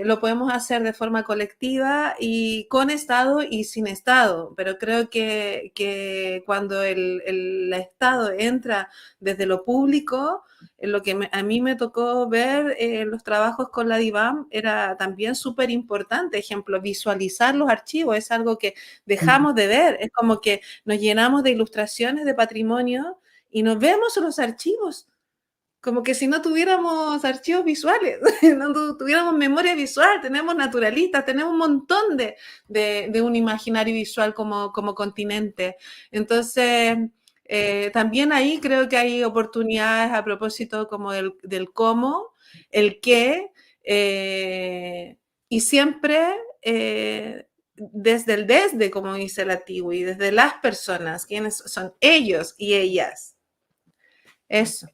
lo podemos hacer de forma colectiva y con Estado y sin Estado, pero creo que cuando el Estado entra desde lo público, lo que a mí me tocó ver en los trabajos con la DIVAM era también súper importante. Ejemplo, visualizar los archivos es algo que dejamos de ver. Es como que nos llenamos de ilustraciones de patrimonio y nos vemos en los archivos. Como que si no tuviéramos archivos visuales, no tuviéramos memoria visual, tenemos naturalistas, tenemos un montón de un imaginario visual como continente. Entonces, también ahí creo que hay oportunidades a propósito como del cómo, el qué, y siempre desde, como dice la TIWI, y desde las personas, quienes son ellos y ellas. Eso.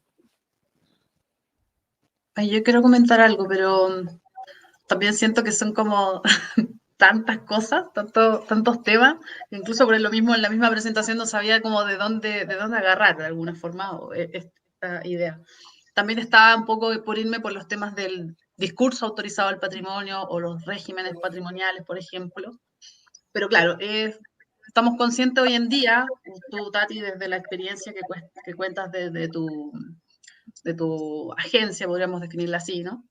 Yo quiero comentar algo, pero también siento que son como tantas cosas, tantos temas, que incluso por lo mismo en la misma presentación no sabía como de dónde agarrar de alguna forma esta idea. También estaba un poco por irme por los temas del discurso autorizado al patrimonio o los regímenes patrimoniales, por ejemplo. Pero claro, estamos conscientes hoy en día, tú, Tati, desde la experiencia que cuentas de tu agencia, podríamos definirla así, ¿no?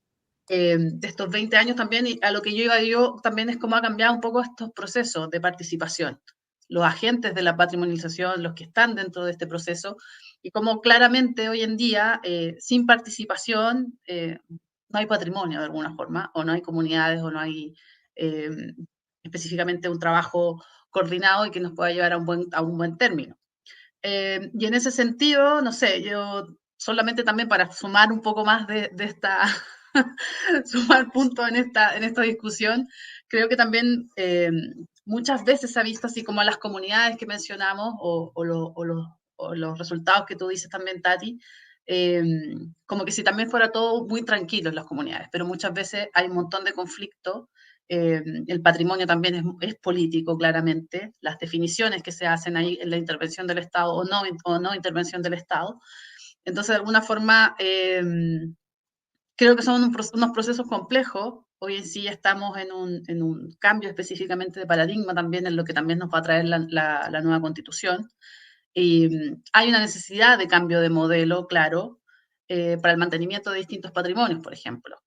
De estos 20 años también, y a lo que yo iba también es cómo ha cambiado un poco estos procesos de participación, los agentes de la patrimonialización, los que están dentro de este proceso, y cómo claramente hoy en día, sin participación, no hay patrimonio de alguna forma, o no hay comunidades, o no hay específicamente un trabajo coordinado y que nos pueda llevar a un buen término. Y en ese sentido, no sé, yo solamente también para sumar un poco más de esta, sumar puntos en esta discusión, creo que también muchas veces se ha visto así como a las comunidades que mencionamos o los resultados que tú dices también, Tati, como que si también fuera todo muy tranquilo en las comunidades, pero muchas veces hay un montón de conflicto. El patrimonio también es político, claramente, las definiciones que se hacen ahí en la intervención del Estado o no intervención del Estado. Entonces, de alguna forma, creo que son unos procesos complejos. Hoy en sí estamos en un cambio específicamente de paradigma también, en lo que también nos va a traer la nueva Constitución. Y hay una necesidad de cambio de modelo, claro, para el mantenimiento de distintos patrimonios, por ejemplo.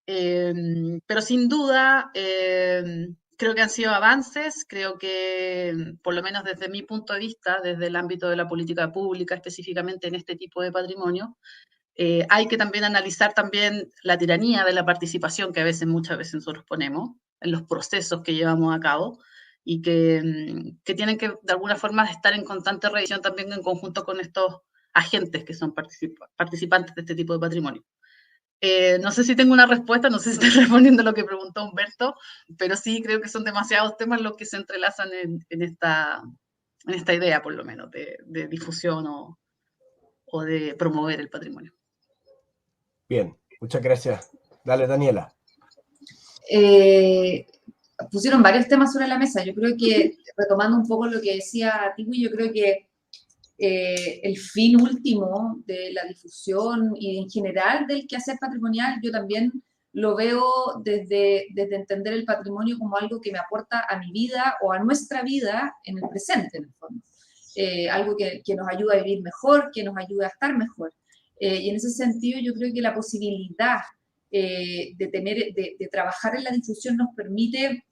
Pero sin duda, creo que han sido avances, creo que, por lo menos desde mi punto de vista, desde el ámbito de la política pública, específicamente en este tipo de patrimonio, hay que también analizar también la tiranía de la participación que muchas veces nosotros ponemos en los procesos que llevamos a cabo y que tienen que de alguna forma estar en constante revisión también en conjunto con estos agentes que son participantes de este tipo de patrimonio. No sé si tengo una respuesta, no sé si estoy respondiendo a lo que preguntó Humberto, pero sí creo que son demasiados temas los que se entrelazan en esta idea, por lo menos, de difusión o de promover el patrimonio. Bien, muchas gracias. Dale, Daniela. Pusieron varios temas sobre la mesa. Yo creo que, retomando un poco lo que decía Tiwi, yo creo que el fin último de la difusión y en general del quehacer patrimonial, yo también lo veo desde entender el patrimonio como algo que me aporta a mi vida o a nuestra vida en el presente, en el fondo. Algo que nos ayuda a vivir mejor, que nos ayuda a estar mejor. Y en ese sentido yo creo que la posibilidad de trabajar en la difusión nos permite,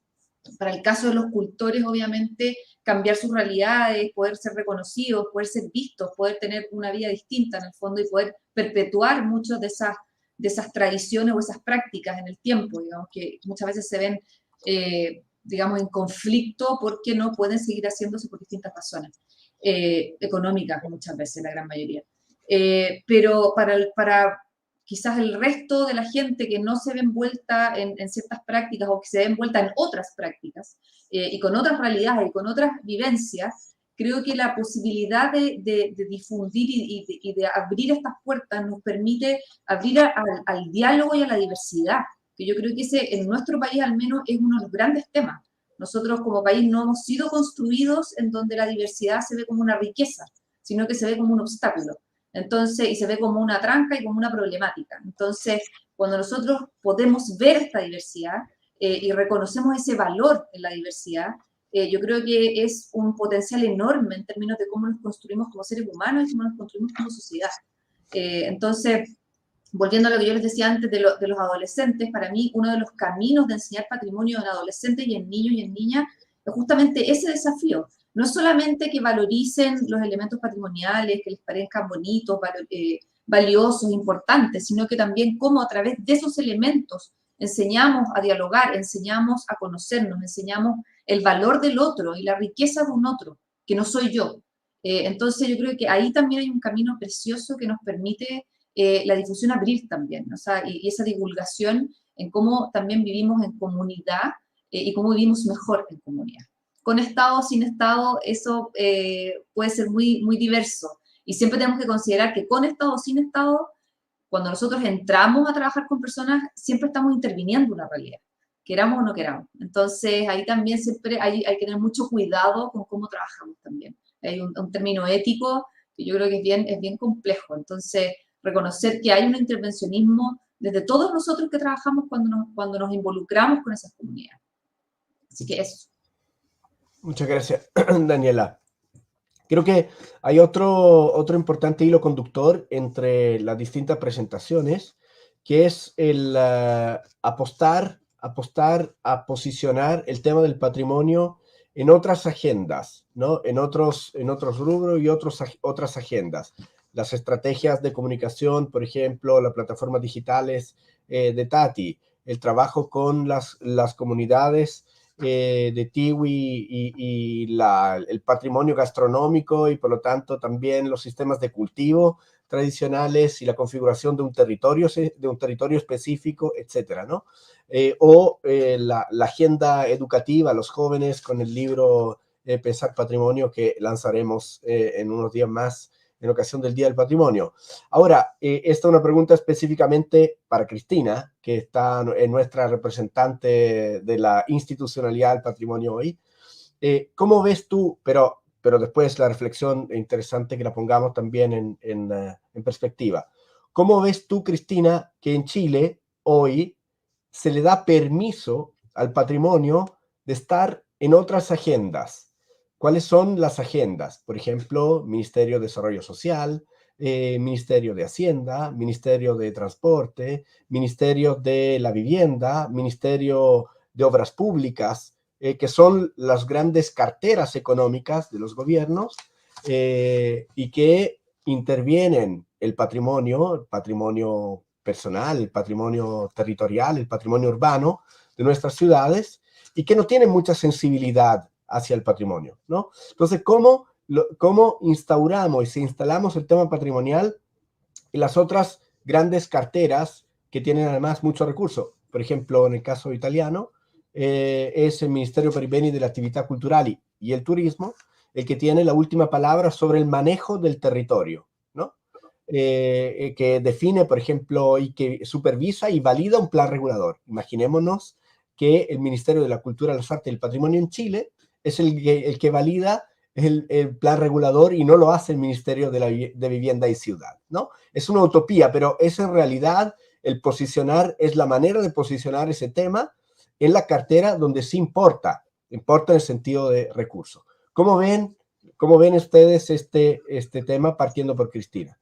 para el caso de los cultores, obviamente, cambiar sus realidades, poder ser reconocidos, poder ser vistos, poder tener una vida distinta en el fondo y poder perpetuar muchas de esas tradiciones o esas prácticas en el tiempo, digamos, que muchas veces se ven, digamos, en conflicto porque no pueden seguir haciéndose por distintas razones, económicas muchas veces, la gran mayoría. Pero para quizás el resto de la gente que no se ve envuelta en ciertas prácticas o que se ve envuelta en otras prácticas y con otras realidades y con otras vivencias, creo que la posibilidad de difundir y de abrir estas puertas nos permite abrir al diálogo y a la diversidad, que yo creo que ese en nuestro país al menos es uno de los grandes temas. Nosotros como país no hemos sido construidos en donde la diversidad se ve como una riqueza, sino que se ve como un obstáculo. Entonces, y se ve como una tranca y como una problemática. Entonces, cuando nosotros podemos ver esta diversidad y reconocemos ese valor en la diversidad, yo creo que es un potencial enorme en términos de cómo nos construimos como seres humanos y cómo nos construimos como sociedad. Entonces, volviendo a lo que yo les decía antes de los adolescentes, para mí uno de los caminos de enseñar patrimonio en adolescentes y en niños y en niñas es justamente ese desafío. No es solamente que valoricen los elementos patrimoniales, que les parezcan bonitos, valiosos, importantes, sino que también cómo a través de esos elementos enseñamos a dialogar, enseñamos a conocernos, enseñamos el valor del otro y la riqueza de un otro, que no soy yo. Entonces yo creo que ahí también hay un camino precioso que nos permite la difusión abrir también, ¿no? O sea, y esa divulgación en cómo también vivimos en comunidad y cómo vivimos mejor en comunidad. Con Estado o sin Estado, eso puede ser muy, muy diverso. Y siempre tenemos que considerar que con Estado o sin Estado, cuando nosotros entramos a trabajar con personas, siempre estamos interviniendo una realidad, queramos o no queramos. Entonces, ahí también siempre hay que tener mucho cuidado con cómo trabajamos también. Hay un término ético que yo creo que es bien complejo. Entonces, reconocer que hay un intervencionismo desde todos nosotros que trabajamos cuando nos involucramos con esas comunidades. Así que eso. Muchas gracias, Daniela. Creo que hay otro importante hilo conductor entre las distintas presentaciones, que es el apostar a posicionar el tema del patrimonio en otras agendas, ¿no? En otros rubros y otras agendas. Las estrategias de comunicación, por ejemplo, las plataformas digitales de Tati, el trabajo con las comunidades de Tiwi y el patrimonio gastronómico y por lo tanto también los sistemas de cultivo tradicionales y la configuración de un territorio específico, etcétera, ¿no? La agenda educativa, los jóvenes con el libro Pensar Patrimonio que lanzaremos en unos días más en ocasión del Día del Patrimonio. Ahora, esta es una pregunta específicamente para Cristina, que está en nuestra representante de la institucionalidad del patrimonio hoy. ¿Cómo ves tú, pero pero después la reflexión es interesante que la pongamos también en perspectiva. ¿Cómo ves tú, Cristina, que en Chile hoy se le da permiso al patrimonio de estar en otras agendas? ¿Cuáles son las agendas? Por ejemplo, Ministerio de Desarrollo Social, Ministerio de Hacienda, Ministerio de Transporte, Ministerio de la Vivienda, Ministerio de Obras Públicas, que son las grandes carteras económicas de los gobiernos y que intervienen el patrimonio personal, el patrimonio territorial, el patrimonio urbano de nuestras ciudades y que no tienen mucha sensibilidad hacia el patrimonio, ¿no? Entonces, ¿cómo instauramos y se instalamos el tema patrimonial en las otras grandes carteras que tienen además muchos recursos? Por ejemplo, en el caso italiano, es el Ministerio per i beni delle attività culturali y el turismo el que tiene la última palabra sobre el manejo del territorio, ¿no? Que define, por ejemplo, y que supervisa y valida un plan regulador. Imaginémonos que el Ministerio de la Cultura, las Artes y el Patrimonio en Chile es el que valida el plan regulador y no lo hace el Ministerio de Vivienda y Ciudad, ¿no? Es una utopía, pero es en realidad es la manera de posicionar ese tema en la cartera donde sí importa en el sentido de recursos. ¿Cómo ven ustedes este tema partiendo por Cristina?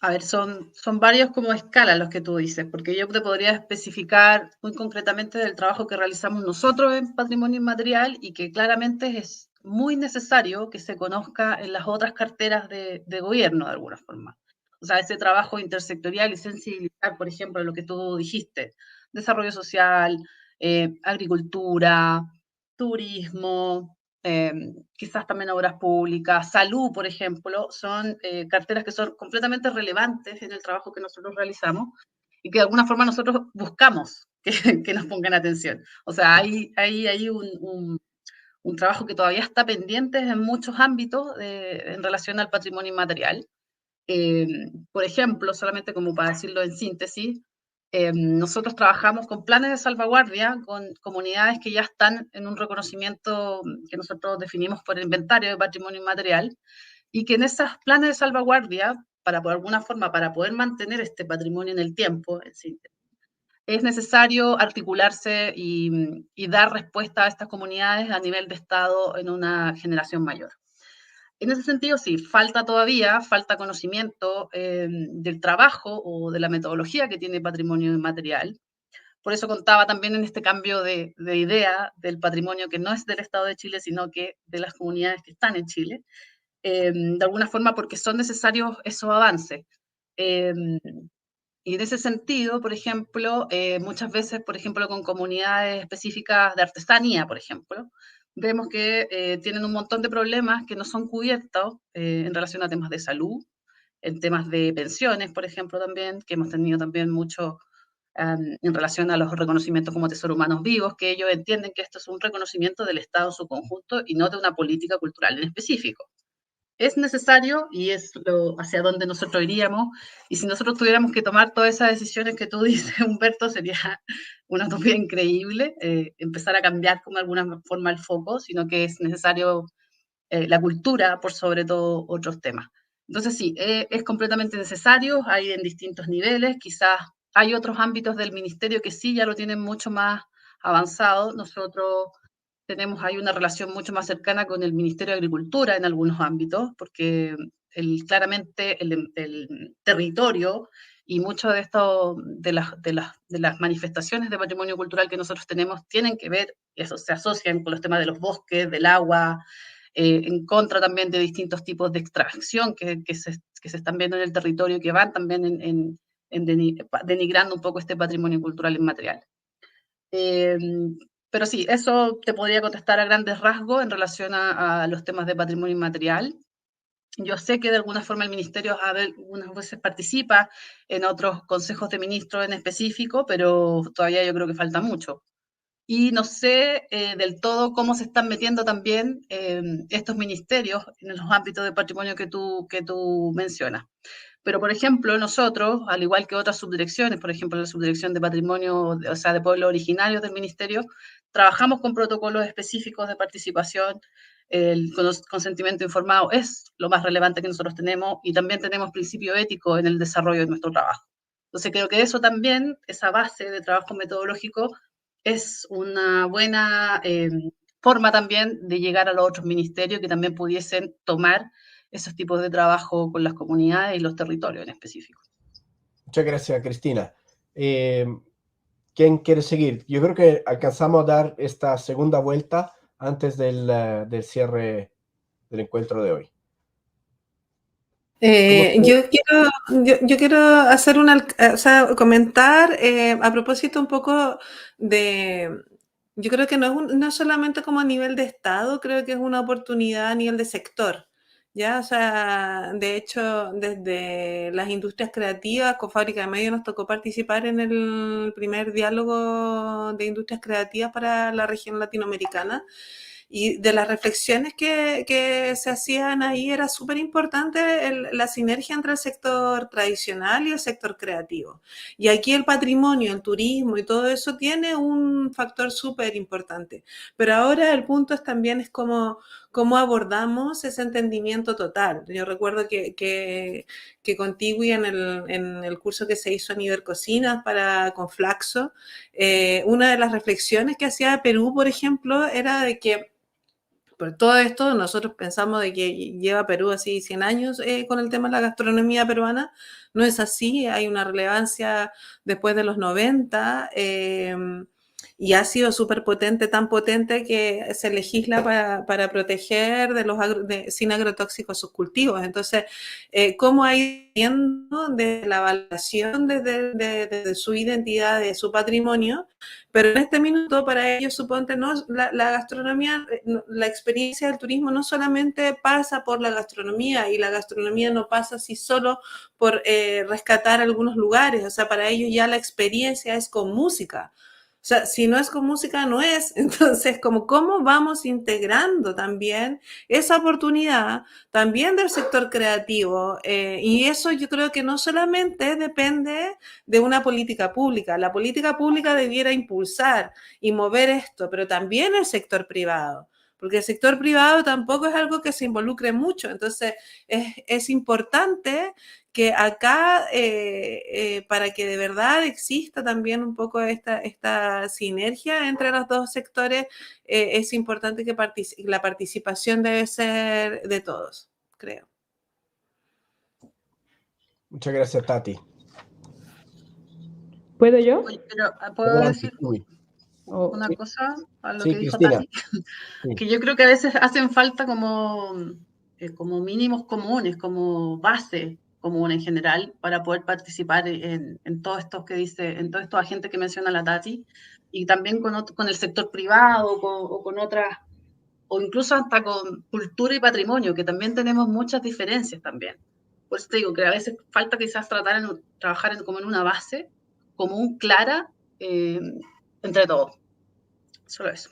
A ver, son varios como escalas los que tú dices, porque yo te podría especificar muy concretamente del trabajo que realizamos nosotros en Patrimonio Inmaterial y que claramente es muy necesario que se conozca en las otras carteras de gobierno de alguna forma. O sea, ese trabajo intersectorial y sensibilizar, por ejemplo, lo que tú dijiste, desarrollo social, agricultura, turismo, quizás también obras públicas, salud, por ejemplo, son carteras que son completamente relevantes en el trabajo que nosotros realizamos y que de alguna forma nosotros buscamos que nos pongan atención. O sea, hay un trabajo que todavía está pendiente en muchos ámbitos en relación al patrimonio inmaterial. Por ejemplo, solamente como para decirlo en síntesis, nosotros trabajamos con planes de salvaguardia con comunidades que ya están en un reconocimiento que nosotros definimos por inventario de patrimonio inmaterial y que en esos planes de salvaguardia, por alguna forma, para poder mantener este patrimonio en el tiempo, en síntesis, es necesario articularse y dar respuesta a estas comunidades a nivel de Estado en una generación mayor. En ese sentido, sí, falta conocimiento del trabajo o de la metodología que tiene patrimonio inmaterial. Por eso contaba también en este cambio de idea del patrimonio que no es del Estado de Chile, sino que de las comunidades que están en Chile, de alguna forma porque son necesarios esos avances. Y en ese sentido, por ejemplo, muchas veces, por ejemplo, con comunidades específicas de artesanía, por ejemplo, vemos que tienen un montón de problemas que no son cubiertos en relación a temas de salud, en temas de pensiones, por ejemplo, también, que hemos tenido también mucho en relación a los reconocimientos como tesoros humanos vivos, que ellos entienden que esto es un reconocimiento del Estado en su conjunto y no de una política cultural en específico. Es necesario y es hacia donde nosotros iríamos. Y si nosotros tuviéramos que tomar todas esas decisiones que tú dices, Humberto, sería una utopía increíble, empezar a cambiar como de alguna forma el foco, sino que es necesario la cultura por sobre todo otros temas. Entonces sí, es completamente necesario, hay en distintos niveles, quizás hay otros ámbitos del ministerio que sí ya lo tienen mucho más avanzado. Nosotros hay una relación mucho más cercana con el Ministerio de Agricultura en algunos ámbitos, porque claramente el territorio y mucho de esto, de las manifestaciones de patrimonio cultural que nosotros tenemos, tienen que ver, eso se asocian con los temas de los bosques, del agua, en contra también de distintos tipos de extracción que se están viendo en el territorio, que van también denigrando un poco este patrimonio cultural inmaterial. Pero sí, eso te podría contestar a grandes rasgos en relación a los temas de patrimonio inmaterial. Yo sé que de alguna forma el ministerio algunas veces participa en otros consejos de ministros en específico, pero todavía yo creo que falta mucho. Y no sé del todo cómo se están metiendo también estos ministerios en los ámbitos de patrimonio que tú mencionas. Pero, por ejemplo, nosotros, al igual que otras subdirecciones, por ejemplo, la subdirección de patrimonio, o sea, de pueblos originarios del ministerio, trabajamos con protocolos específicos de participación el consentimiento informado es lo más relevante que nosotros tenemos, y también tenemos principio ético en el desarrollo de nuestro trabajo. Entonces creo que eso también, esa base de trabajo metodológico, es una buena forma también de llegar a los otros ministerios que también pudiesen tomar esos tipos de trabajo con las comunidades y los territorios en específico. Muchas gracias, Cristina. ¿Quién quiere seguir? Yo creo que alcanzamos a dar esta segunda vuelta antes del cierre del encuentro de hoy. Yo quiero hacer comentar a propósito un poco de, yo creo que no es solamente como a nivel de Estado, creo que es una oportunidad a nivel de sector, ¿ya? O sea, de hecho, desde las industrias creativas, con Fábrica de Medios nos tocó participar en el primer diálogo de industrias creativas para la región latinoamericana. Y de las reflexiones que se hacían ahí era súper importante la sinergia entre el sector tradicional y el sector creativo. Y aquí el patrimonio, el turismo y todo eso tiene un factor súper importante. Pero ahora el punto es cómo abordamos ese entendimiento total. Yo recuerdo que contigo y en el curso que se hizo en Ibercocinas con Flaxo, una de las reflexiones que hacía Perú, por ejemplo, era de que por todo esto, nosotros pensamos de que lleva Perú así 100 años con el tema de la gastronomía peruana. No es así, hay una relevancia después de los 90 y ha sido súper potente, tan potente que se legisla para proteger sin agrotóxicos sus cultivos. Entonces, ¿cómo ha ido de la evaluación de su identidad, de su patrimonio? Pero en este minuto para ellos, suponte, no, la gastronomía, la experiencia del turismo no solamente pasa por la gastronomía, y la gastronomía no pasa así solo por rescatar algunos lugares. O sea, para ellos ya la experiencia es con música. O sea, si no es con música, no es. Entonces, ¿cómo vamos integrando también esa oportunidad también del sector creativo? Y eso yo creo que no solamente depende de una política pública. La política pública debiera impulsar y mover esto, pero también el sector privado, porque el sector privado tampoco es algo que se involucre mucho. Entonces, es importante que acá, para que de verdad exista también un poco esta sinergia entre los dos sectores, es importante que la participación debe ser de todos, creo. Muchas gracias, Tati. ¿Puedo yo? Oye, pero ¿puedo decir una cosa a lo que dijo Cristina. Tati? Que yo creo que a veces hacen falta como mínimos comunes, como base común en general, para poder participar en todo esto que dice, en todos estos agentes que menciona la Tati, y también con el sector privado o con otras, o incluso hasta con cultura y patrimonio, que también tenemos muchas diferencias también. Por eso te digo que a veces falta quizás trabajar como en una base común, clara, entre todos. Solo eso,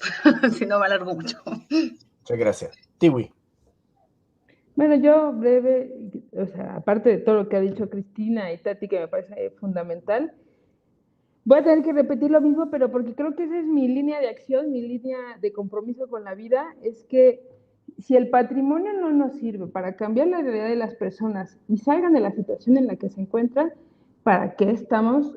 si no me alargo mucho. Muchas gracias. Tiwi. Bueno, yo breve, o sea, aparte de todo lo que ha dicho Cristina y Tati, que me parece fundamental, voy a tener que repetir lo mismo, pero porque creo que esa es mi línea de acción, mi línea de compromiso con la vida, es que si el patrimonio no nos sirve para cambiar la realidad de las personas y salgan de la situación en la que se encuentran, ¿para qué estamos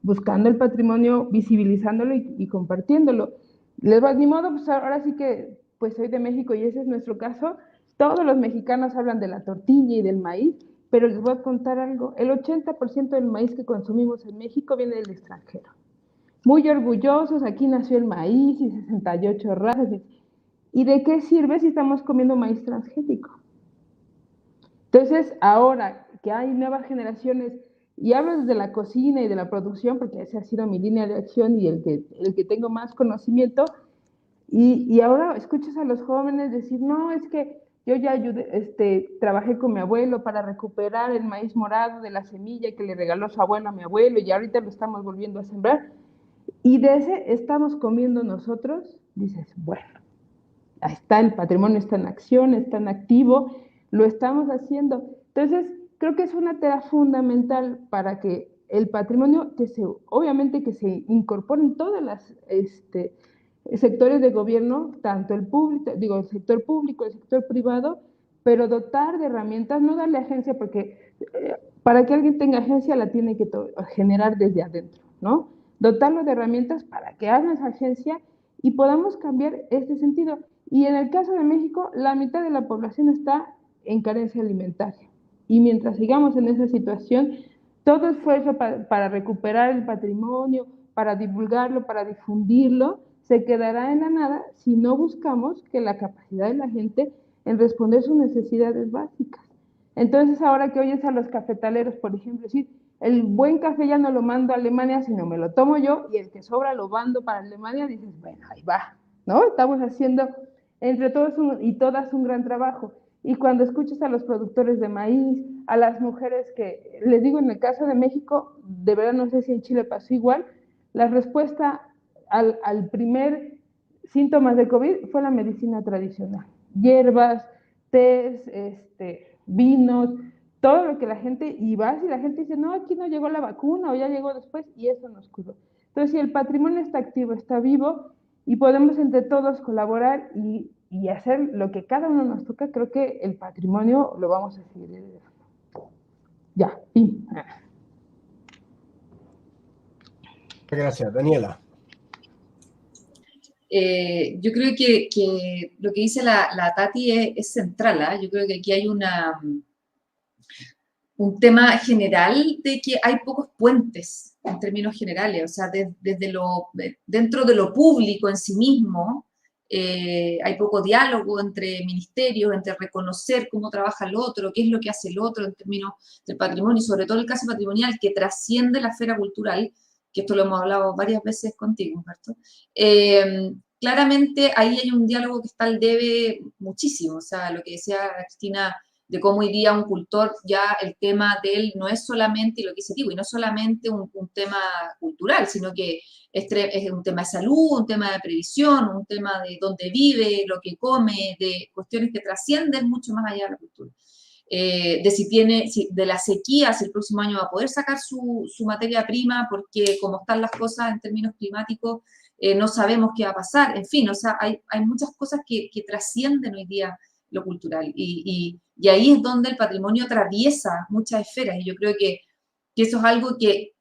buscando el patrimonio, visibilizándolo y compartiéndolo? Ni modo, pues ahora sí que pues soy de México y ese es nuestro caso. Todos los mexicanos hablan de la tortilla y del maíz, pero les voy a contar algo. El 80% del maíz que consumimos en México viene del extranjero. Muy orgullosos, aquí nació el maíz y 68 razas. ¿Y de qué sirve si estamos comiendo maíz transgénico? Entonces, ahora que hay nuevas generaciones, y hablo desde la cocina y de la producción, porque esa ha sido mi línea de acción y el que tengo más conocimiento, y ahora escuchas a los jóvenes decir, no, es que yo ya trabajé con mi abuelo para recuperar el maíz morado de la semilla que le regaló su abuelo a mi abuelo, y ahorita lo estamos volviendo a sembrar, y de ese estamos comiendo nosotros. Dices, bueno, ahí está, el patrimonio está en acción, está en activo, lo estamos haciendo. Entonces, creo que es una tarea fundamental para que el patrimonio, obviamente que se incorporen todas sectores de gobierno, tanto el público, digo, el sector público, el sector privado, pero dotar de herramientas, no darle agencia, porque para que alguien tenga agencia la tiene que generar desde adentro, ¿no? Dotarlo de herramientas para que haga esa agencia y podamos cambiar este sentido. Y en el caso de México, la mitad de la población está en carencia alimentaria. Y mientras sigamos en esa situación, todo esfuerzo para recuperar el patrimonio, para divulgarlo, para difundirlo, se quedará en la nada si no buscamos que la capacidad de la gente en responder sus necesidades básicas. Entonces, ahora que oyes a los cafetaleros, por ejemplo, decir, el buen café ya no lo mando a Alemania, sino me lo tomo yo, y el que sobra lo mando para Alemania, dices, bueno, ahí va, ¿no? Estamos haciendo entre todos y todas un gran trabajo. Y cuando escuchas a los productores de maíz, a las mujeres que, les digo, en el caso de México, de verdad no sé si en Chile pasó igual, la respuesta al primer síntomas de COVID fue la medicina tradicional. Hierbas, tés, vinos, todo lo que la gente, y vas y la gente dice, no, aquí no llegó la vacuna o ya llegó después, y eso nos curó. Entonces, si el patrimonio está activo, está vivo, y podemos entre todos colaborar y hacer lo que cada uno nos toca, creo que el patrimonio lo vamos a seguir. Ya, fin. Gracias, Daniela. Yo creo que lo que dice la Tati es central, ¿eh? Yo creo que aquí hay un tema general de que hay pocos puentes en términos generales, o sea, dentro de lo público en sí mismo, hay poco diálogo entre ministerios, entre reconocer cómo trabaja el otro, qué es lo que hace el otro en términos del patrimonio, y sobre todo el caso patrimonial que trasciende la esfera cultural, que esto lo hemos hablado varias veces contigo, Humberto. Claramente ahí hay un diálogo que está al debe muchísimo, o sea, lo que decía Cristina, de cómo hoy día un cultor ya el tema de él no es solamente, y lo que dice Tigo, y no es solamente un tema cultural, sino que es un tema de salud, un tema de previsión, un tema de dónde vive, lo que come, de cuestiones que trascienden mucho más allá de la cultura. De la sequía, si el próximo año va a poder sacar su materia prima, porque como están las cosas en términos climáticos, no sabemos qué va a pasar, en fin, o sea, hay muchas cosas que trascienden hoy día lo cultural, y ahí es donde el patrimonio atraviesa muchas esferas, y yo creo que eso es algo que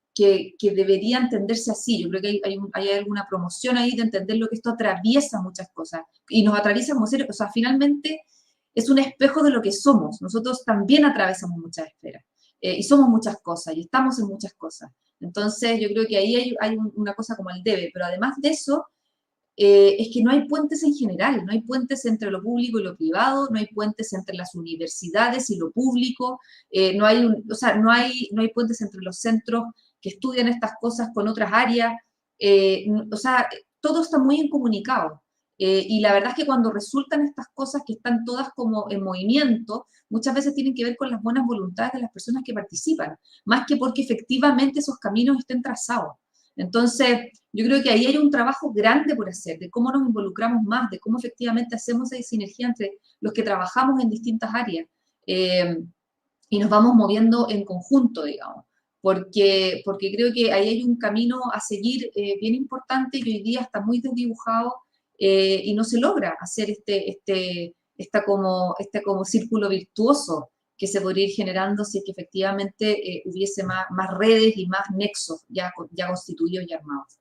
debería entenderse así. Yo creo que hay alguna promoción ahí de entender lo que esto atraviesa muchas cosas, y nos atraviesa como seres, o sea, finalmente es un espejo de lo que somos. Nosotros también atravesamos muchas esferas, y somos muchas cosas, y estamos en muchas cosas. Entonces, yo creo que ahí hay una cosa como el debe, pero además de eso, es que no hay puentes en general, no hay puentes entre lo público y lo privado, no hay puentes entre las universidades y lo público, no hay puentes entre los centros que estudian estas cosas con otras áreas, o sea, todo está muy incomunicado. Y la verdad es que cuando resultan estas cosas que están todas como en movimiento, muchas veces tienen que ver con las buenas voluntades de las personas que participan, más que porque efectivamente esos caminos estén trazados. Entonces, yo creo que ahí hay un trabajo grande por hacer, de cómo nos involucramos más, de cómo efectivamente hacemos esa sinergia entre los que trabajamos en distintas áreas, y nos vamos moviendo en conjunto, digamos, porque creo que ahí hay un camino a seguir bien importante, y hoy día está muy desdibujado, y no se logra hacer este como círculo virtuoso que se podría ir generando si es que efectivamente hubiese más redes y más nexos ya constituidos y armados.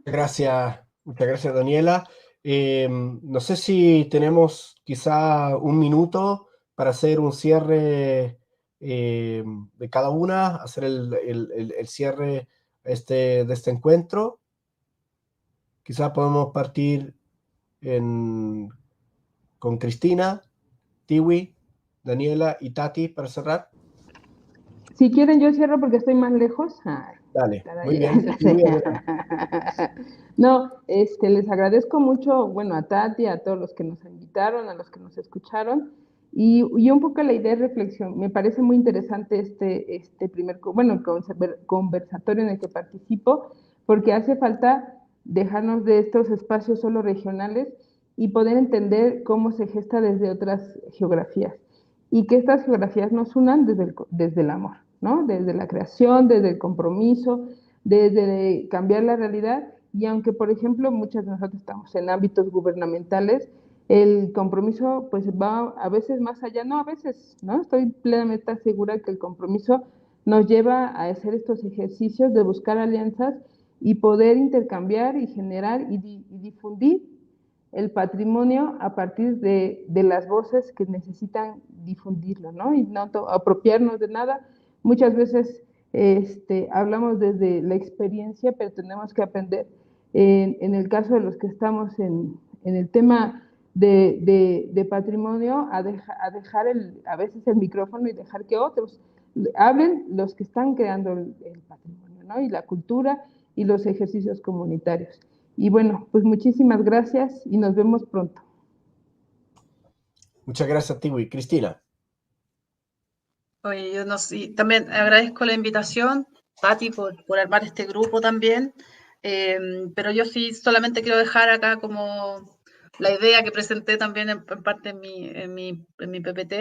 Muchas gracias, Daniela. No sé si tenemos quizá un minuto para hacer un cierre de cada una, hacer el cierre de este encuentro. Quizá podemos partir con Cristina, Tiwi, Daniela y Tati para cerrar. Si quieren yo cierro porque estoy más lejos. Dale, muy bien. No, les agradezco mucho, bueno, a Tati, a todos los que nos invitaron, a los que nos escucharon, y un poco la idea de reflexión. Me parece muy interesante este primer, conversatorio en el que participo, porque hace falta dejarnos de estos espacios solo regionales y poder entender cómo se gesta desde otras geografías, y que estas geografías nos unan desde el amor, ¿no? Desde la creación, desde el compromiso, desde cambiar la realidad. Y aunque, por ejemplo, muchos de nosotros estamos en ámbitos gubernamentales, el compromiso pues va a veces más allá, no a veces, ¿no? Estoy plenamente segura que el compromiso nos lleva a hacer estos ejercicios de buscar alianzas y poder intercambiar y generar y difundir el patrimonio a partir de las voces que necesitan difundirlo, ¿no? Y no apropiarnos de nada. Muchas veces hablamos desde la experiencia, pero tenemos que aprender. En el caso de los que estamos en el tema de patrimonio, a dejar a veces el micrófono y dejar que otros hablen, los que están creando el patrimonio, ¿no? Y la cultura y los ejercicios comunitarios. Y bueno, pues muchísimas gracias y nos vemos pronto. Muchas gracias, Tiwi. Cristina. Oye, yo no sé, también agradezco la invitación, Pati, por armar este grupo también, pero yo sí solamente quiero dejar acá como la idea que presenté también en parte en mi PPT.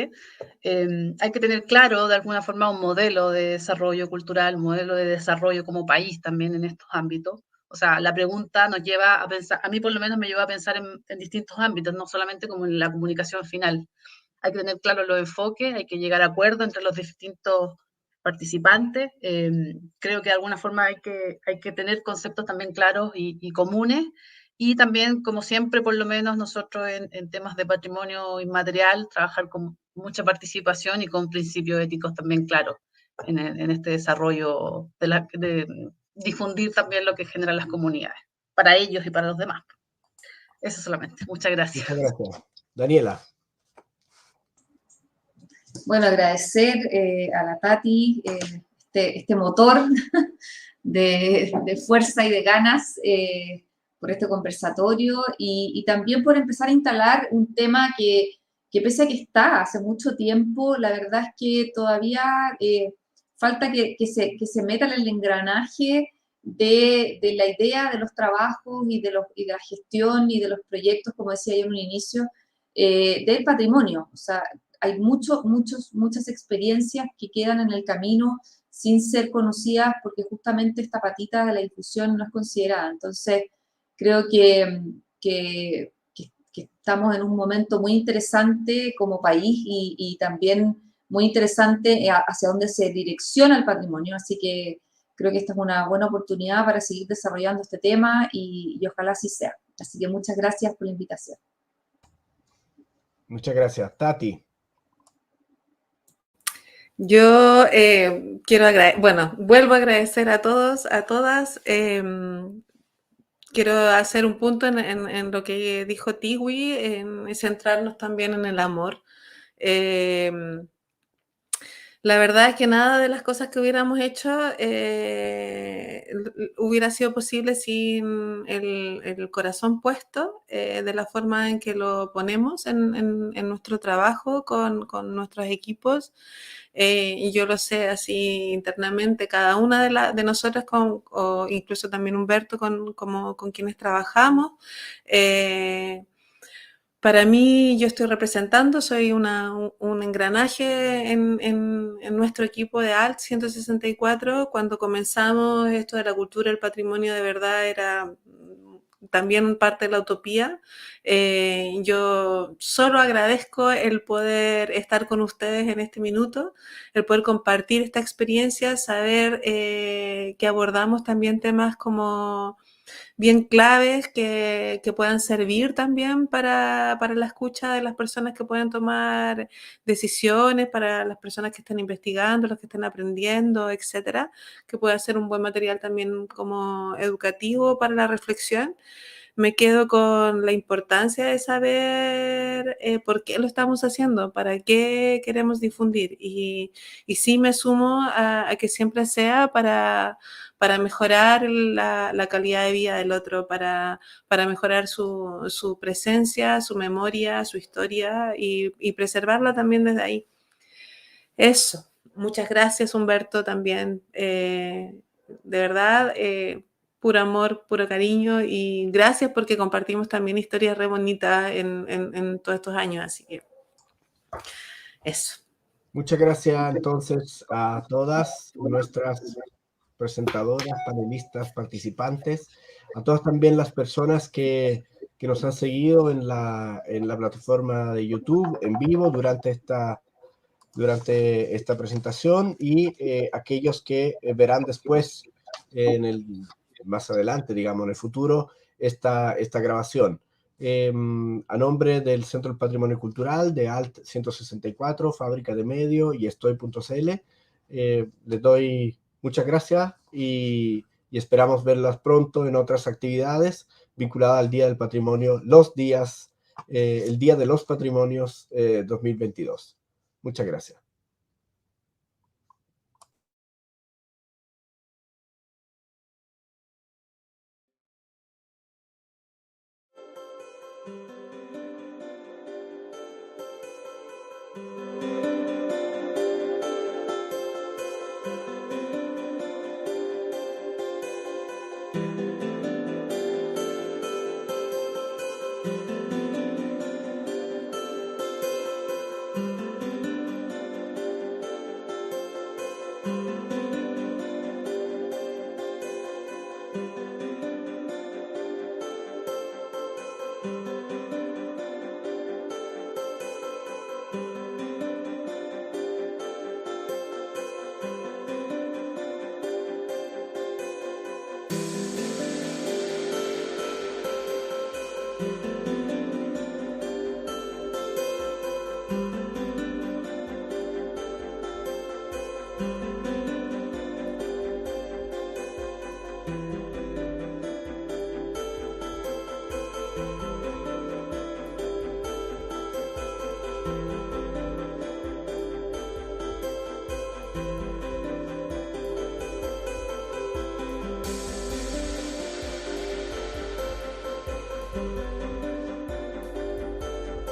Hay que tener claro, de alguna forma, un modelo de desarrollo cultural, un modelo de desarrollo como país también en estos ámbitos. O sea, la pregunta nos lleva a pensar, a mí por lo menos me lleva a pensar en distintos ámbitos, no solamente como en la comunicación final. Hay que tener claros los enfoques, hay que llegar a acuerdos entre los distintos participantes. Creo que de alguna forma hay que tener conceptos también claros y comunes. Y también, como siempre, por lo menos nosotros en temas de patrimonio inmaterial, trabajar con mucha participación y con principios éticos también claros en este desarrollo de difundir también lo que generan las comunidades, para ellos y para los demás. Eso solamente. Muchas gracias. Muchas gracias. Daniela. Bueno, agradecer a la Tati este motor de fuerza y de ganas por este conversatorio y también por empezar a instalar un tema que pese a que está hace mucho tiempo, la verdad es que todavía falta que se meta en el engranaje de la idea de los trabajos y de la gestión y de los proyectos, como decía yo en un inicio, del patrimonio. O sea, hay muchas experiencias que quedan en el camino sin ser conocidas porque justamente esta patita de la difusión no es considerada. Entonces, creo que estamos en un momento muy interesante como país y también muy interesante hacia dónde se direcciona el patrimonio. Así que creo que esta es una buena oportunidad para seguir desarrollando este tema y ojalá así sea. Así que muchas gracias por la invitación. Muchas gracias. Tati. Yo vuelvo a agradecer a todos, a todas. Quiero hacer un punto en lo que dijo Tiwi, en centrarnos también en el amor. La verdad es que nada de las cosas que hubiéramos hecho hubiera sido posible sin el corazón puesto de la forma en que lo ponemos en nuestro trabajo con nuestros equipos. Y yo lo sé así internamente, cada una de nosotras, o incluso también Humberto, con quienes trabajamos. Para mí, yo estoy representando, soy un engranaje en nuestro equipo de ALT 164. Cuando comenzamos esto de la cultura, el patrimonio, de verdad era también parte de la utopía. Yo solo agradezco el poder estar con ustedes en este minuto, el poder compartir esta experiencia, saber que abordamos también temas como bien claves que puedan servir también para la escucha de las personas que pueden tomar decisiones, para las personas que están investigando, los que están aprendiendo, etcétera, que pueda ser un buen material también como educativo para la reflexión. Me quedo con la importancia de saber por qué lo estamos haciendo, para qué queremos difundir. Y sí me sumo a que siempre sea para mejorar la calidad de vida del otro, para mejorar su presencia, su memoria, su historia y preservarla también desde ahí. Eso. Muchas gracias, Humberto, también. De verdad, puro amor, puro cariño y gracias porque compartimos también historias re bonitas en todos estos años, así que eso. Muchas gracias entonces a todas nuestras presentadoras, panelistas, participantes, a todas también las personas que nos han seguido en la plataforma de YouTube en vivo durante esta presentación y aquellos que verán después, más adelante, digamos, en el futuro, esta grabación. A nombre del Centro del Patrimonio Cultural, de ALT 164, Fábrica de Medio y Estoy.cl, les doy muchas gracias y esperamos verlas pronto en otras actividades vinculadas al Día del Patrimonio, el Día de los Patrimonios 2022. Muchas gracias.